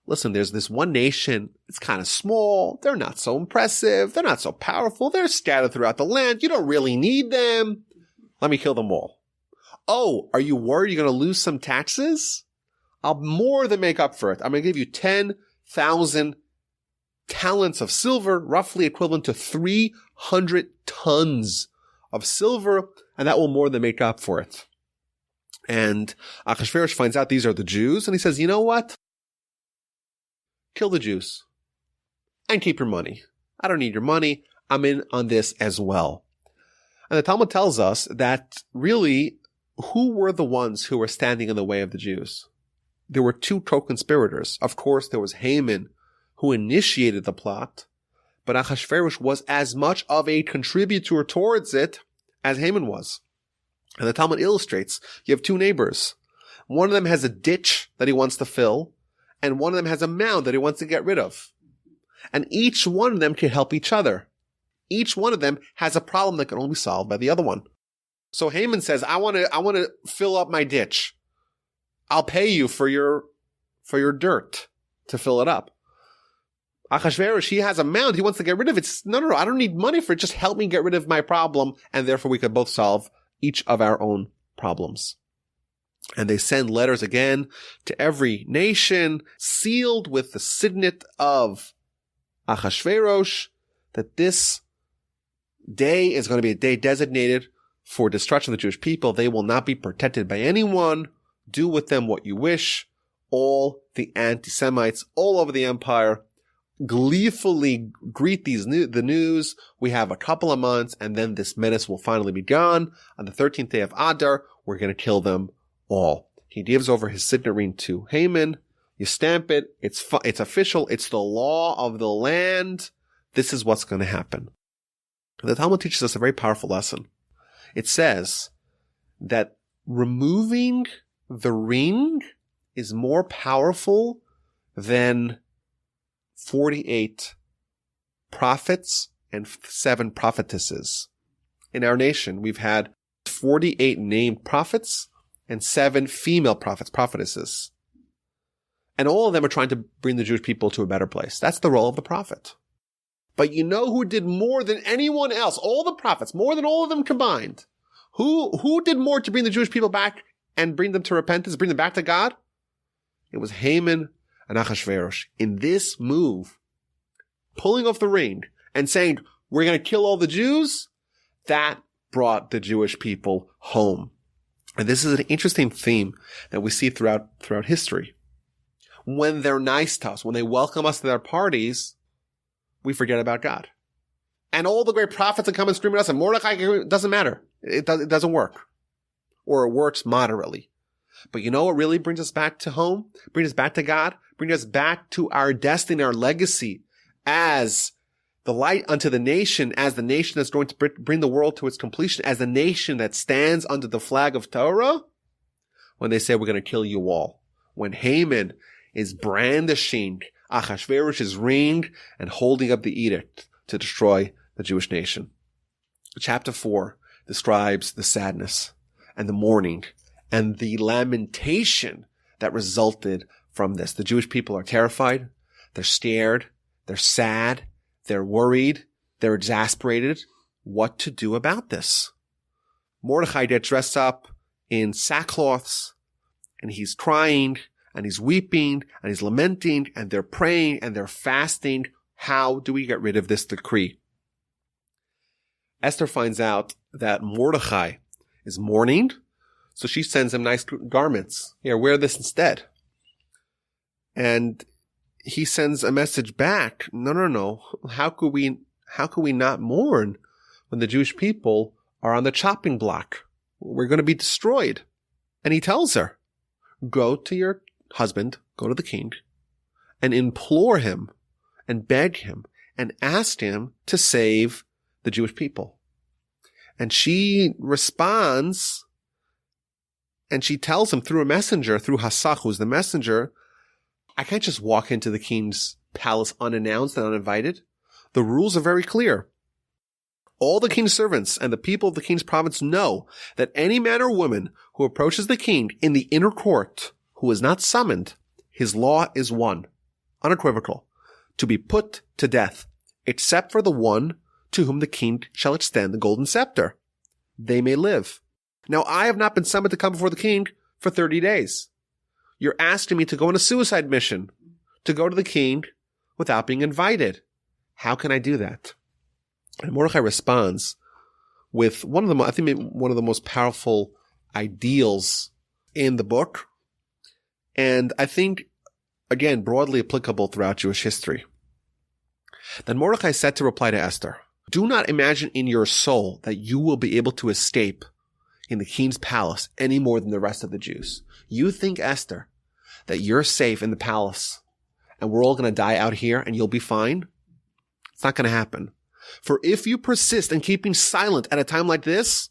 Listen, there's this one nation. It's kind of small. They're not so impressive. They're not so powerful. They're scattered throughout the land. You don't really need them. Let me kill them all. Oh, are you worried you're going to lose some taxes? I'll more than make up for it. I'm going to give you 10,000 talents of silver, roughly equivalent to 300 tons of silver, and that will more than make up for it. And Achashverosh finds out these are the Jews, and he says, you know what? Kill the Jews and keep your money. I don't need your money. I'm in on this as well. And the Talmud tells us that really, who were the ones who were standing in the way of the Jews? There were 2 co-conspirators. Of course, there was Haman, who initiated the plot, but Achashverosh was as much of a contributor towards it as Haman was. And the Talmud illustrates, you have 2 neighbors. One of them has a ditch that he wants to fill, and one of them has a mound that he wants to get rid of. And each one of them can help each other. Each one of them has a problem that can only be solved by the other one. So Haman says, I want to fill up my ditch. I'll pay you for your dirt to fill it up. Achashverosh, he has a mound. He wants to get rid of it. No, I don't need money for it. Just help me get rid of my problem. And therefore we could both solve each of our own problems. And they send letters again to every nation, sealed with the signet of Achashverosh, that this day is going to be a day designated for destruction of the Jewish people. They will not be protected by anyone. Do with them what you wish. All the anti-Semites all over the empire gleefully greet the news. We have a couple of months, and then this menace will finally be gone. On the 13th day of Adar, we're going to kill them all. He gives over his signet ring to Haman. You stamp it. It's official. It's the law of the land. This is what's going to happen. The Talmud teaches us a very powerful lesson. It says that removing the ring is more powerful than 48 prophets and 7 prophetesses. In our nation, we've had 48 named prophets and 7 female prophets, prophetesses. And all of them are trying to bring the Jewish people to a better place. That's the role of the prophet. But you know who did more than anyone else? All the prophets, more than all of them combined. Who did more to bring the Jewish people back and bring them to repentance, bring them back to God? It was Haman and Achashveirosh. In this move, pulling off the ring and saying, we're going to kill all the Jews, that brought the Jewish people home. And this is an interesting theme that we see throughout history. When they're nice to us, when they welcome us to their parties, we forget about God. And all the great prophets that come and scream at us, and Mordecai, it doesn't matter. It doesn't work. Or it works moderately. But you know what really brings us back to home? Brings us back to God? Brings us back to our destiny, our legacy as the light unto the nation, as the nation that's going to bring the world to its completion, as the nation that stands under the flag of Torah? When they say, we're going to kill you all. When Haman is brandishing Achashverosh's ring and holding up the edict to destroy the Jewish nation. Chapter 4 describes the sadness and the mourning and the lamentation that resulted from this. The Jewish people are terrified, they're scared, they're sad, they're worried, they're exasperated. What to do about this? Mordecai gets dressed up in sackcloths, and he's crying, and he's weeping, and he's lamenting, and they're praying, and they're fasting. How do we get rid of this decree? Esther finds out that Mordecai is mourning, so she sends him nice garments. Here, wear this instead. And he sends a message back. No. How could we not mourn when the Jewish people are on the chopping block? We're going to be destroyed. And he tells her, go to your husband, go to the king, and implore him and beg him and ask him to save the Jewish people. And she responds, and she tells him through a messenger, through Hasach, who's the messenger, I can't just walk into the king's palace unannounced and uninvited. The rules are very clear. All the king's servants and the people of the king's province know that any man or woman who approaches the king in the inner court who is not summoned, his law is one, unequivocal, to be put to death, except for the one to whom the king shall extend the golden scepter. They may live. Now, I have not been summoned to come before the king for 30 days. You're asking me to go on a suicide mission, to go to the king without being invited. How can I do that? And Mordecai responds with one of the most powerful ideals in the book. And I think, again, broadly applicable throughout Jewish history. Then Mordecai said to reply to Esther, do not imagine in your soul that you will be able to escape in the king's palace any more than the rest of the Jews. You think, Esther, that you're safe in the palace and we're all going to die out here and you'll be fine? It's not going to happen. For if you persist in keeping silent at a time like this,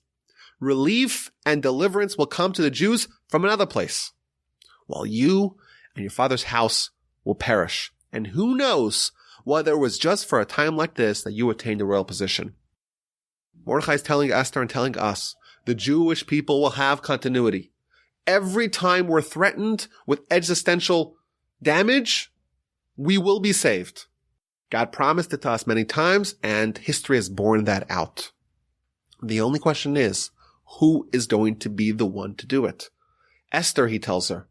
relief and deliverance will come to the Jews from another place, while you and your father's house will perish. And who knows whether it was just for a time like this that you attained a royal position. Mordecai is telling Esther and telling us, the Jewish people will have continuity. Every time we're threatened with existential damage, we will be saved. God promised it to us many times, and history has borne that out. The only question is, who is going to be the one to do it? Esther, he tells her,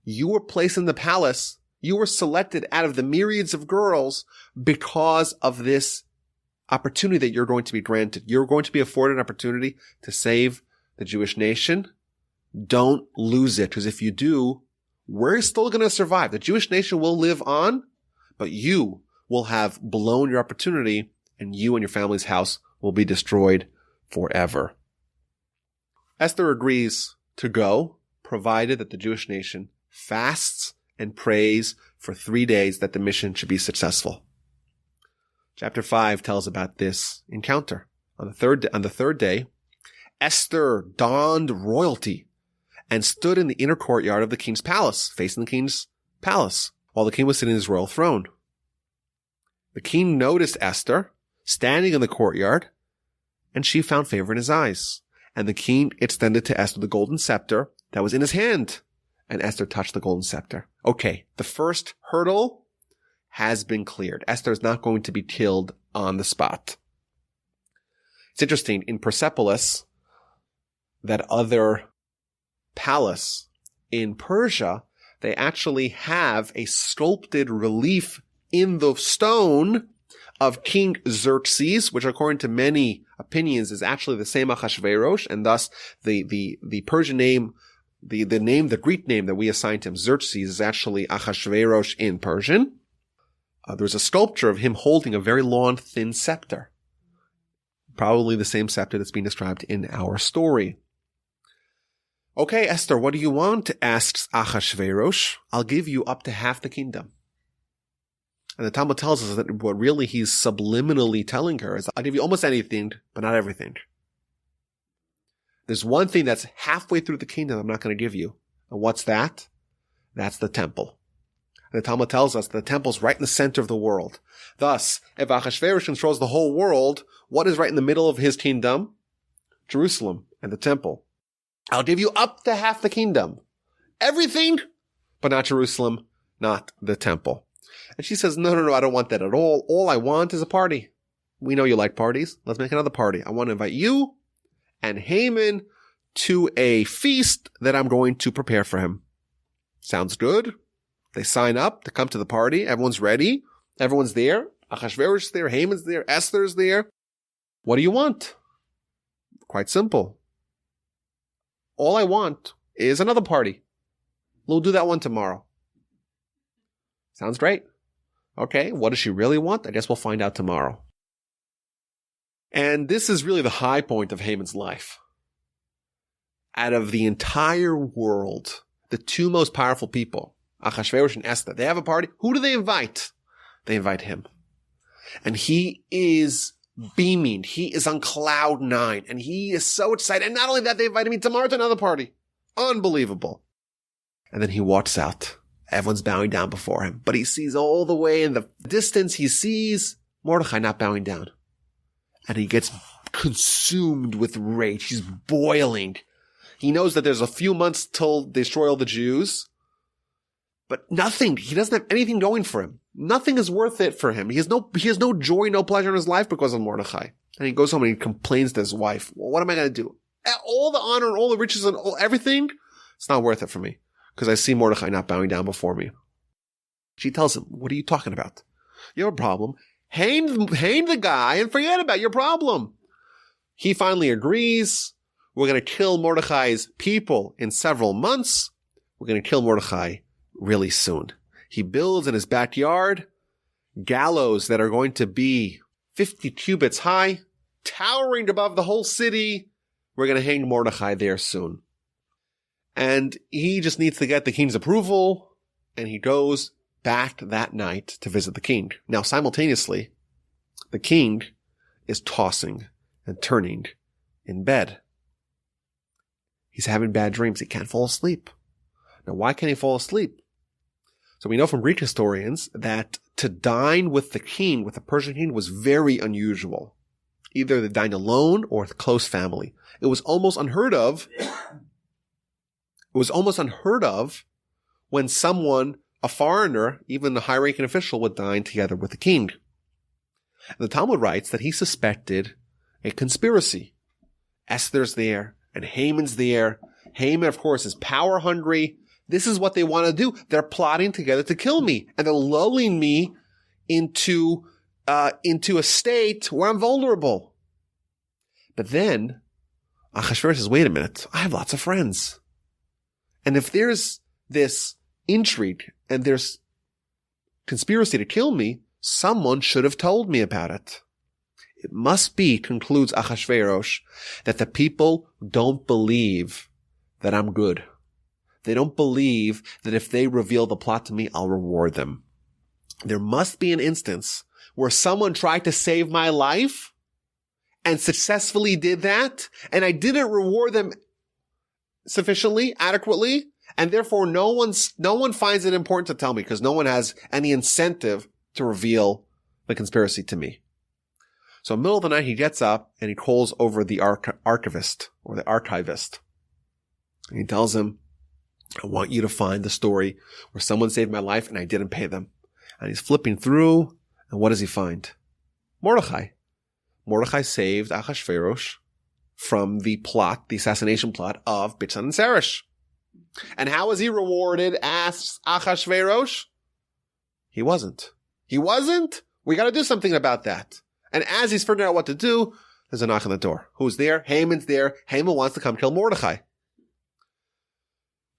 you were placed in the palace. You were selected out of the myriads of girls because of this opportunity that you're going to be granted. You're going to be afforded an opportunity to save the Jewish nation. Don't lose it, because if you do, we're still going to survive. The Jewish nation will live on, but you will have blown your opportunity, and you and your family's house will be destroyed forever. Esther agrees to go, provided that the Jewish nation fasts and prays for 3 days that the mission should be successful. Chapter 5 tells about this encounter. On the third day, Esther donned royalty and stood in the inner courtyard of the king's palace, facing the king's palace, while the king was sitting in his royal throne. The king noticed Esther standing in the courtyard, and she found favor in his eyes. And the king extended to Esther the golden scepter that was in his hand, and Esther touched the golden scepter. Okay, the first hurdle has been cleared. Esther is not going to be killed on the spot. It's interesting, in Persepolis, that other palace in Persia, they actually have a sculpted relief in the stone of King Xerxes, which according to many opinions is actually the same Achashveirosh, and thus the Persian name, the Greek name that we assigned to him, Xerxes, is actually Achashveirosh in Persian. There's a sculpture of him holding a very long, thin scepter. Probably the same scepter that's being described in our story. Okay, Esther, what do you want? Asks Achashveirosh. I'll give you up to half the kingdom. And the Talmud tells us that what really he's subliminally telling her is, I'll give you almost anything, but not everything. There's one thing that's halfway through the kingdom I'm not going to give you. And what's that? That's the temple. And the Talmud tells us the temple's right in the center of the world. Thus, if Achashverosh controls the whole world, what is right in the middle of his kingdom? Jerusalem and the temple. I'll give you up to half the kingdom. Everything, but not Jerusalem, not the temple. And she says, no, I don't want that at all. All I want is a party. We know you like parties. Let's make another party. I want to invite you and Haman to a feast that I'm going to prepare for him. Sounds good. They sign up to come to the party. Everyone's ready. Everyone's there. Achashverosh is there. Haman's there. Esther's there. What do you want? Quite simple. All I want is another party. We'll do that one tomorrow. Sounds great. Okay, what does she really want? I guess we'll find out tomorrow. And this is really the high point of Haman's life. Out of the entire world, the two most powerful people, Achashverosh and Esther, they have a party. Who do they invite? They invite him. And he is beaming. He is on cloud 9. And he is so excited. And not only that, they invited me tomorrow to another party. Unbelievable. And then he walks out. Everyone's bowing down before him. But he sees all the way in the distance, he sees Mordechai not bowing down. And he gets consumed with rage. He's boiling. He knows that there's a few months till they destroy all the Jews. But nothing. He doesn't have anything going for him. Nothing is worth it for him. He has no joy, no pleasure in his life because of Mordechai. And he goes home and he complains to his wife. Well, what am I going to do? All the honor and all the riches and everything, it's not worth it for me because I see Mordechai not bowing down before me. She tells him, what are you talking about? You have a problem. Hang the guy and forget about your problem. He finally agrees. We're going to kill Mordechai's people in several months. We're going to kill Mordechai really soon. He builds in his backyard gallows that are going to be 50 cubits high, towering above the whole city. We're going to hang Mordechai there soon. And he just needs to get the king's approval, and he goes back that night to visit the king. Now, simultaneously, the king is tossing and turning in bed. He's having bad dreams. He can't fall asleep. Now, why can't he fall asleep? So we know from Greek historians that to dine with the king, with the Persian king, was very unusual. Either they dined alone or with close family. It was almost unheard of. It was almost unheard of when someone, a foreigner, even a high-ranking official, would dine together with the king. And the Talmud writes that he suspected a conspiracy. Esther's there, and Haman's there. Haman, of course, is power-hungry. This is what they want to do. They're plotting together to kill me, and they're lulling me into a state where I'm vulnerable. But then Achashverosh says, wait a minute, I have lots of friends. And if there's this intrigue and there's conspiracy to kill me, someone should have told me about it. It must be, concludes Achashverosh, that the people don't believe that I'm good. They don't believe that if they reveal the plot to me, I'll reward them. There must be an instance where someone tried to save my life and successfully did that, and I didn't reward them sufficiently, adequately, and therefore no one finds it important to tell me because no one has any incentive to reveal the conspiracy to me. So in the middle of the night, he gets up and he calls over the archivist or the archivist. And he tells him, I want you to find the story where someone saved my life and I didn't pay them. And he's flipping through, and what does he find? Mordechai. Mordechai saved Achashverosh from the assassination plot of Bigtsan and Seresh. And how was he rewarded? Asks Achashverosh. He wasn't. He wasn't? We got to do something about that. And as he's figuring out what to do, there's a knock on the door. Who's there? Haman's there. Haman wants to come kill Mordechai.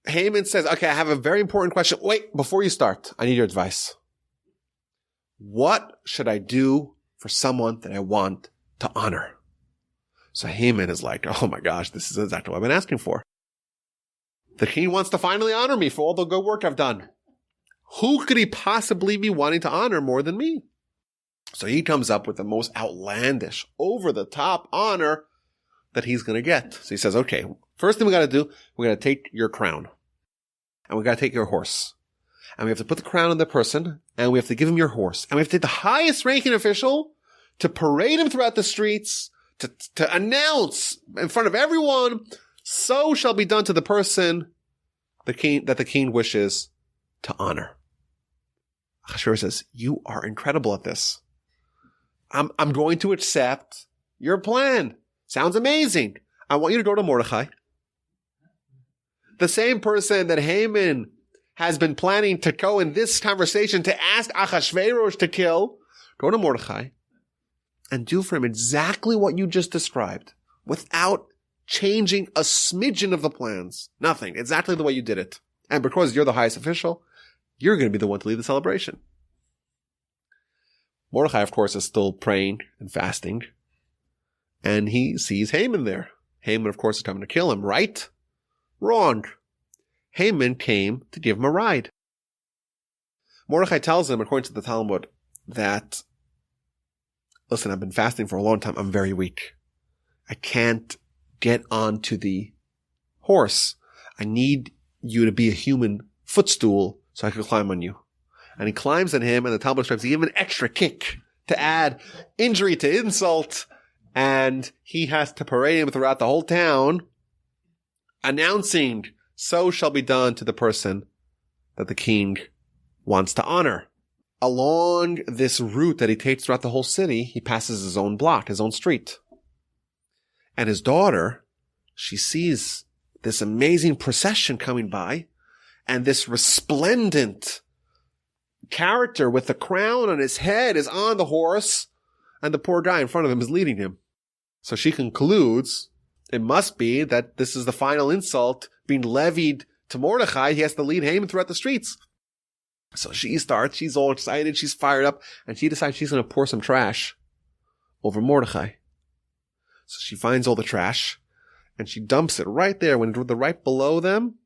Haman says, okay, I have a very important question. Wait, before you start, I need your advice. What should I do for someone that I want to honor? So Haman is like, oh my gosh, this is exactly what I've been asking for. The king wants to finally honor me for all the good work I've done. Who could he possibly be wanting to honor more than me? So he comes up with the most outlandish, over-the-top honor that he's going to get. So he says, okay, first thing we got to do, we got to take your crown. And we got to take your horse. And we have to put the crown on the person, and we have to give him your horse. And we have to take the highest ranking official to parade him throughout the streets, to announce in front of everyone, so shall be done to the person that the king wishes to honor. Achashverosh says, you are incredible at this. I'm going to accept your plan. Sounds amazing. I want you to go to Mordechai, the same person that Haman has been planning to go in this conversation to ask Achashverosh to kill. Go to Mordechai and do for him exactly what you just described without changing a smidgen of the plans. Nothing. Exactly the way you did it. And because you're the highest official, you're going to be the one to lead the celebration. Mordechai, of course, is still praying and fasting. And he sees Haman there. Haman, of course, is coming to kill him, right? Wrong. Haman came to give him a ride. Mordechai tells him, according to the Talmud, that, listen, I've been fasting for a long time. I'm very weak. I can't get onto the horse. I need you to be a human footstool so I can climb on you. And he climbs on him, and the Talmud describes, he gives him an extra kick to add injury to insult, and he has to parade him throughout the whole town, announcing, so shall be done to the person that the king wants to honor. Along this route that he takes throughout the whole city, he passes his own block, his own street. And his daughter, she sees this amazing procession coming by, and this resplendent character with the crown on his head is on the horse, and the poor guy in front of him is leading him. So she concludes it must be that this is the final insult being levied to Mordechai. He has to lead Haman throughout the streets. So she's all excited, she's fired up, and she decides she's going to pour some trash over Mordechai. So she finds all the trash, and she dumps it right there, right below them,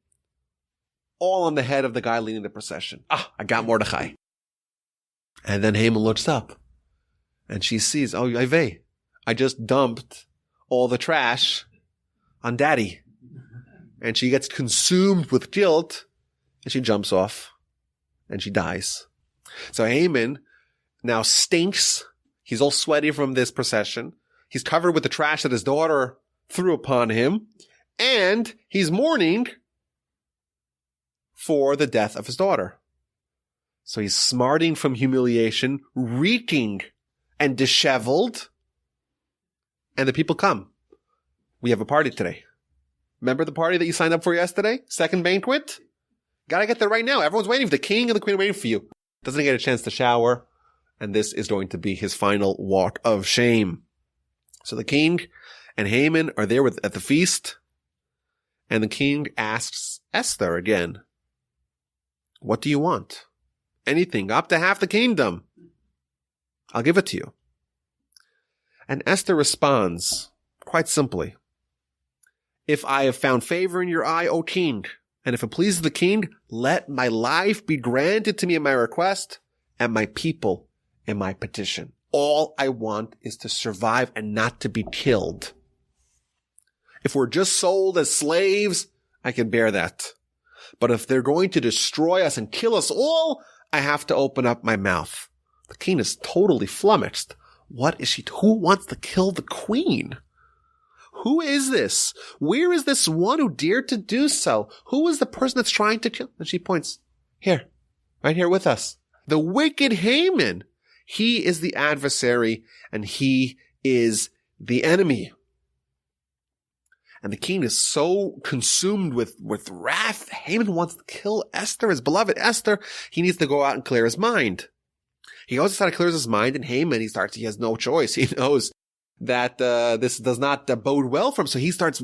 all on the head of the guy leading the procession. I got Mordechai. And then Haman looks up, and she sees, I just dumped all the trash on Daddy. And she gets consumed with guilt, and she jumps off, and she dies. So Haman now stinks. He's all sweaty from this procession. He's covered with the trash that his daughter threw upon him, and he's mourning for the death of his daughter. So he's smarting from humiliation, reeking and disheveled, and the people come. We have a party today. Remember the party that you signed up for yesterday? Second banquet? Gotta get there right now. Everyone's waiting for the king and the queen are waiting for you. Doesn't get a chance to shower, and this is going to be his final walk of shame. So the king and Haman are there at the feast, and the king asks Esther again, what do you want? Anything, up to half the kingdom. I'll give it to you. And Esther responds quite simply, if I have found favor in your eye, O king, and if it pleases the king, let my life be granted to me in my request, and my people in my petition. All I want is to survive and not to be killed. If we're just sold as slaves, I can bear that. But if they're going to destroy us and kill us all, I have to open up my mouth. The king is totally flummoxed. What is she? Who wants to kill the queen? Who is this? Where is this one who dared to do so? Who is the person that's trying to kill? And she points, here, right here with us. The wicked Haman. He is the adversary and he is the enemy. And the king is so consumed with wrath. Haman wants to kill Esther, his beloved Esther. He needs to go out and clear his mind. He goes outside and clears his mind, and Haman, he has no choice. He knows that this does not bode well for him, so he starts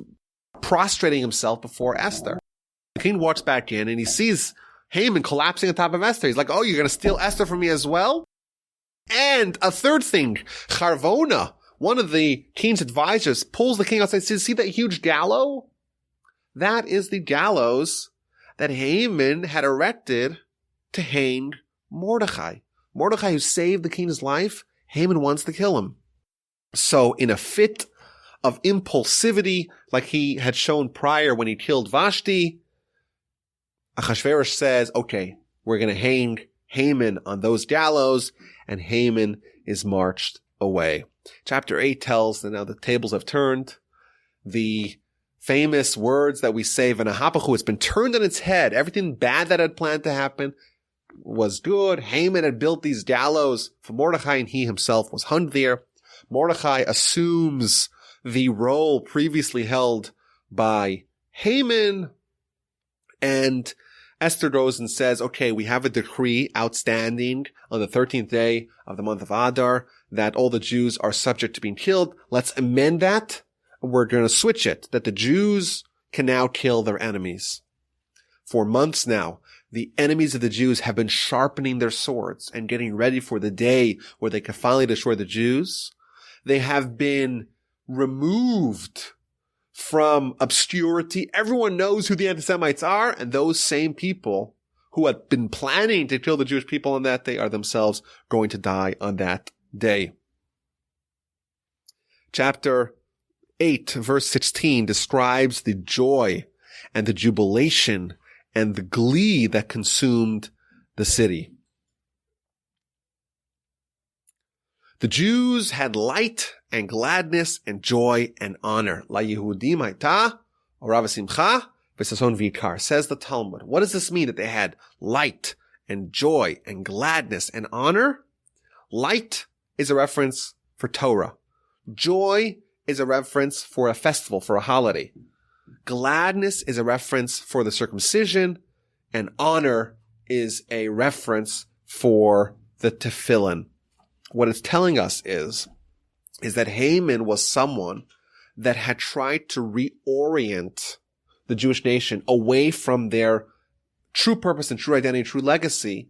prostrating himself before Esther. The king walks back in, and he sees Haman collapsing on top of Esther. He's like, oh, you're going to steal Esther from me as well? And a third thing, Charvona, one of the king's advisors, pulls the king outside and says, see that huge gallows? That is the gallows that Haman had erected to hang Mordecai. Mordecai, who saved the king's life, Haman wants to kill him. So in a fit of impulsivity, like he had shown prior when he killed Vashti, Achashverosh says, okay, we're going to hang Haman on those gallows, and Haman is marched away. Chapter 8 tells that now the tables have turned. The famous words that we say, V'nahapachu, it's been turned on its head. Everything bad that had planned to happen was good. Haman had built these gallows for Mordecai, and he himself was hung there. Mordecai assumes the role previously held by Haman, and Esther goes and says, okay, we have a decree outstanding on the 13th day of the month of Adar that all the Jews are subject to being killed. Let's amend that. We're going to switch it, that the Jews can now kill their enemies. For months now, the enemies of the Jews have been sharpening their swords and getting ready for the day where they can finally destroy the Jews. They have been removed from obscurity. Everyone knows who the anti-Semites are, and those same people who had been planning to kill the Jewish people on that day are themselves going to die on that day. Chapter 8, verse 16 describes the joy and the jubilation and the glee that consumed the city. The Jews had light and gladness and joy and honor. La Yehudim hayta orav simcha v'sason v'ikar, says the Talmud. What does this mean that they had light and joy and gladness and honor? Light is a reference for Torah. Joy is a reference for a festival, for a holiday. Gladness is a reference for the circumcision, and honor is a reference for the tefillin. What it's telling us is that Haman was someone that had tried to reorient the Jewish nation away from their true purpose and true identity, true legacy,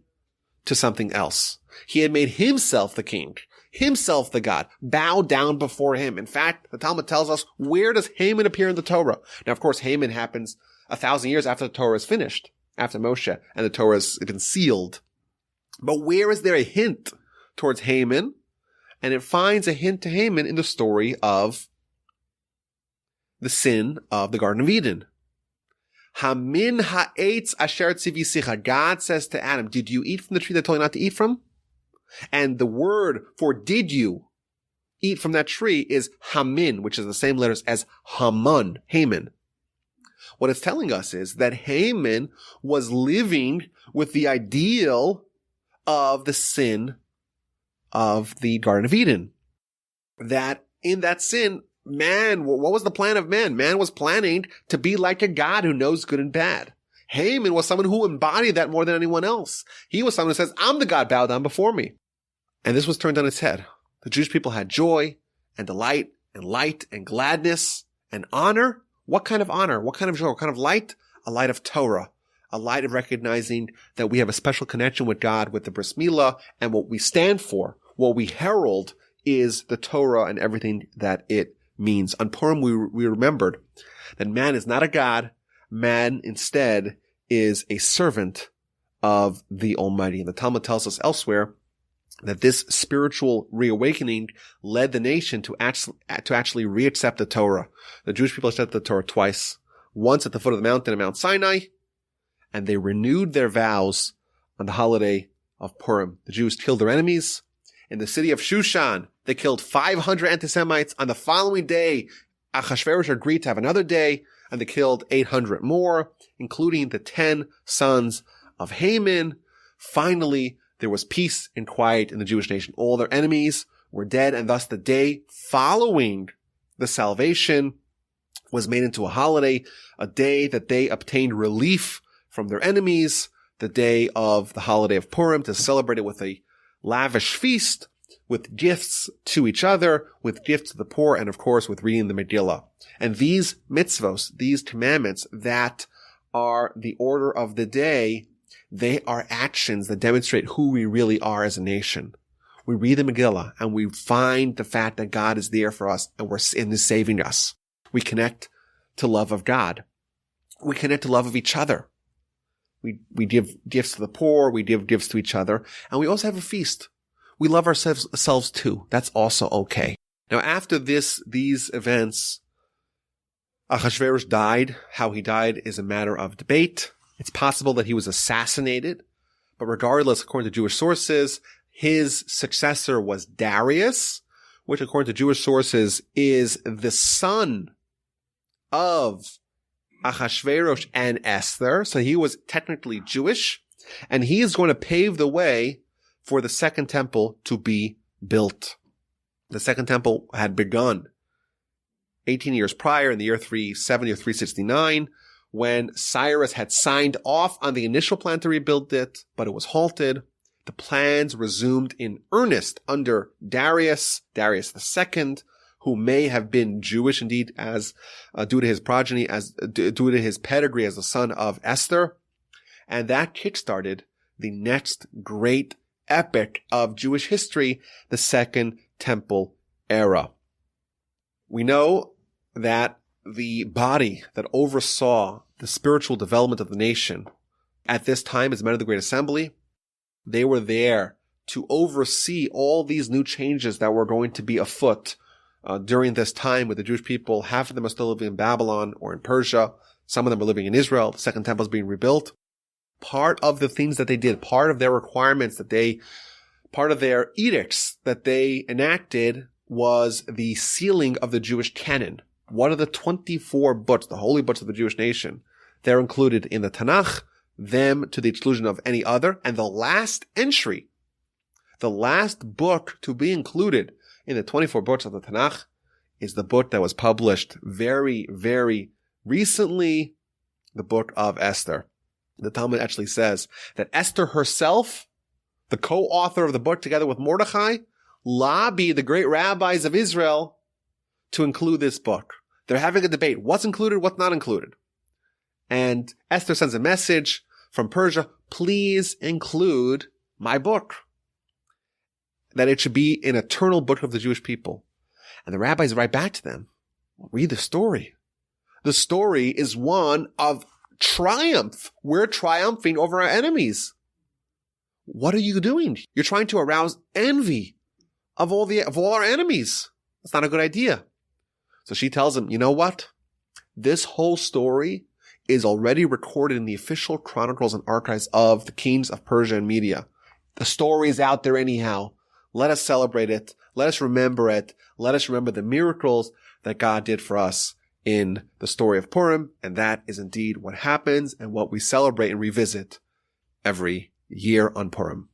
to something else. He had made himself the king, himself the God, bow down before him. In fact, the Talmud tells us, where does Haman appear in the Torah? Now, of course, Haman happens 1,000 years after the Torah is finished, after Moshe, and the Torah has been sealed. But where is there a hint towards Haman? And it finds a hint to Haman in the story of the sin of the Garden of Eden. Hamin ha'etz asher tzivisicha. God says to Adam, did you eat from the tree that I told you not to eat from? And the word for did you eat from that tree is Hamin, which is the same letters as Haman. What it's telling us is that Haman was living with the ideal of the sin of the Garden of Eden. That in that sin, man, what was the plan of man? Man was planning to be like a God who knows good and bad. Haman was someone who embodied that more than anyone else. He was someone who says, I'm the God, bow down before me. And this was turned on its head. The Jewish people had joy and delight and light and gladness and honor. What kind of honor? What kind of joy? What kind of light? A light of Torah. A light of recognizing that we have a special connection with God, with the Bris Milah, and what we stand for, what we herald, is the Torah and everything that it means. On Purim, we remembered that man is not a God. Man instead is a servant of the Almighty. And the Talmud tells us elsewhere that this spiritual reawakening led the nation to actually reaccept the Torah. The Jewish people accepted the Torah twice. once at the foot of the mountain of Mount Sinai, and they renewed their vows on the holiday of Purim. The Jews killed their enemies. In the city of Shushan, they killed 500 anti-Semites. On the following day, Achashverosh agreed to have another day, and they killed 800 more, including the 10 sons of Haman. Finally, there was peace and quiet in the Jewish nation. All their enemies were dead, and thus the day following the salvation was made into a holiday, a day that they obtained relief from their enemies, the day of the holiday of Purim, to celebrate it with a lavish feast, with gifts to each other, with gifts to the poor, and of course with reading the Megillah. And these mitzvos, these commandments that are the order of the day, they are actions that demonstrate who we really are as a nation. We read the Megillah and we find the fact that God is there for us and is saving us. We connect to love of God. We connect to love of each other. We give gifts to the poor. We give gifts to each other. And we also have a feast. We love ourselves too. That's also okay. Now, after these events, Achashverosh died. How he died is a matter of debate. It's possible that he was assassinated. But regardless, according to Jewish sources, his successor was Darius, which according to Jewish sources is the son of Achashverosh and Esther. So he was technically Jewish, and he is going to pave the way for the second temple to be built. The second temple had begun 18 years prior in the year 370 or 369, when Cyrus had signed off on the initial plan to rebuild it, but it was halted. The plans resumed in earnest under Darius II, who may have been Jewish indeed, as due to his progeny, due to his pedigree as the son of Esther, and that kickstarted the next great epic of Jewish history, the Second Temple era. We know that the body that oversaw the spiritual development of the nation at this time as men of the Great Assembly, they were there to oversee all these new changes that were going to be afoot during this time with the Jewish people. Half of them are still living in Babylon or in Persia. Some of them are living in Israel. The Second Temple is being rebuilt. Part of the things that they did, part of their requirements part of their edicts that they enacted was the sealing of the Jewish canon. One of the 24 books, the holy books of the Jewish nation, they're included in the Tanakh, them to the exclusion of any other. And the last entry, the last book to be included in the 24 books of the Tanakh is the book that was published very, very recently, the Book of Esther. The Talmud actually says that Esther herself, the co-author of the book together with Mordechai, lobbied the great rabbis of Israel to include this book. They're having a debate. What's included, what's not included? And Esther sends a message from Persia, please include my book. That it should be an eternal book of the Jewish people. And the rabbis write back to them, read the story. The story is one of triumph. We're triumphing over our enemies. What are you doing? You're trying to arouse envy of all our enemies. That's not a good idea. So she tells him, you know what? This whole story is already recorded in the official chronicles and archives of the kings of Persia and Media. The story is out there anyhow. Let us celebrate it. Let us remember it. Let us remember the miracles that God did for us in the story of Purim. And that is indeed what happens and what we celebrate and revisit every year on Purim.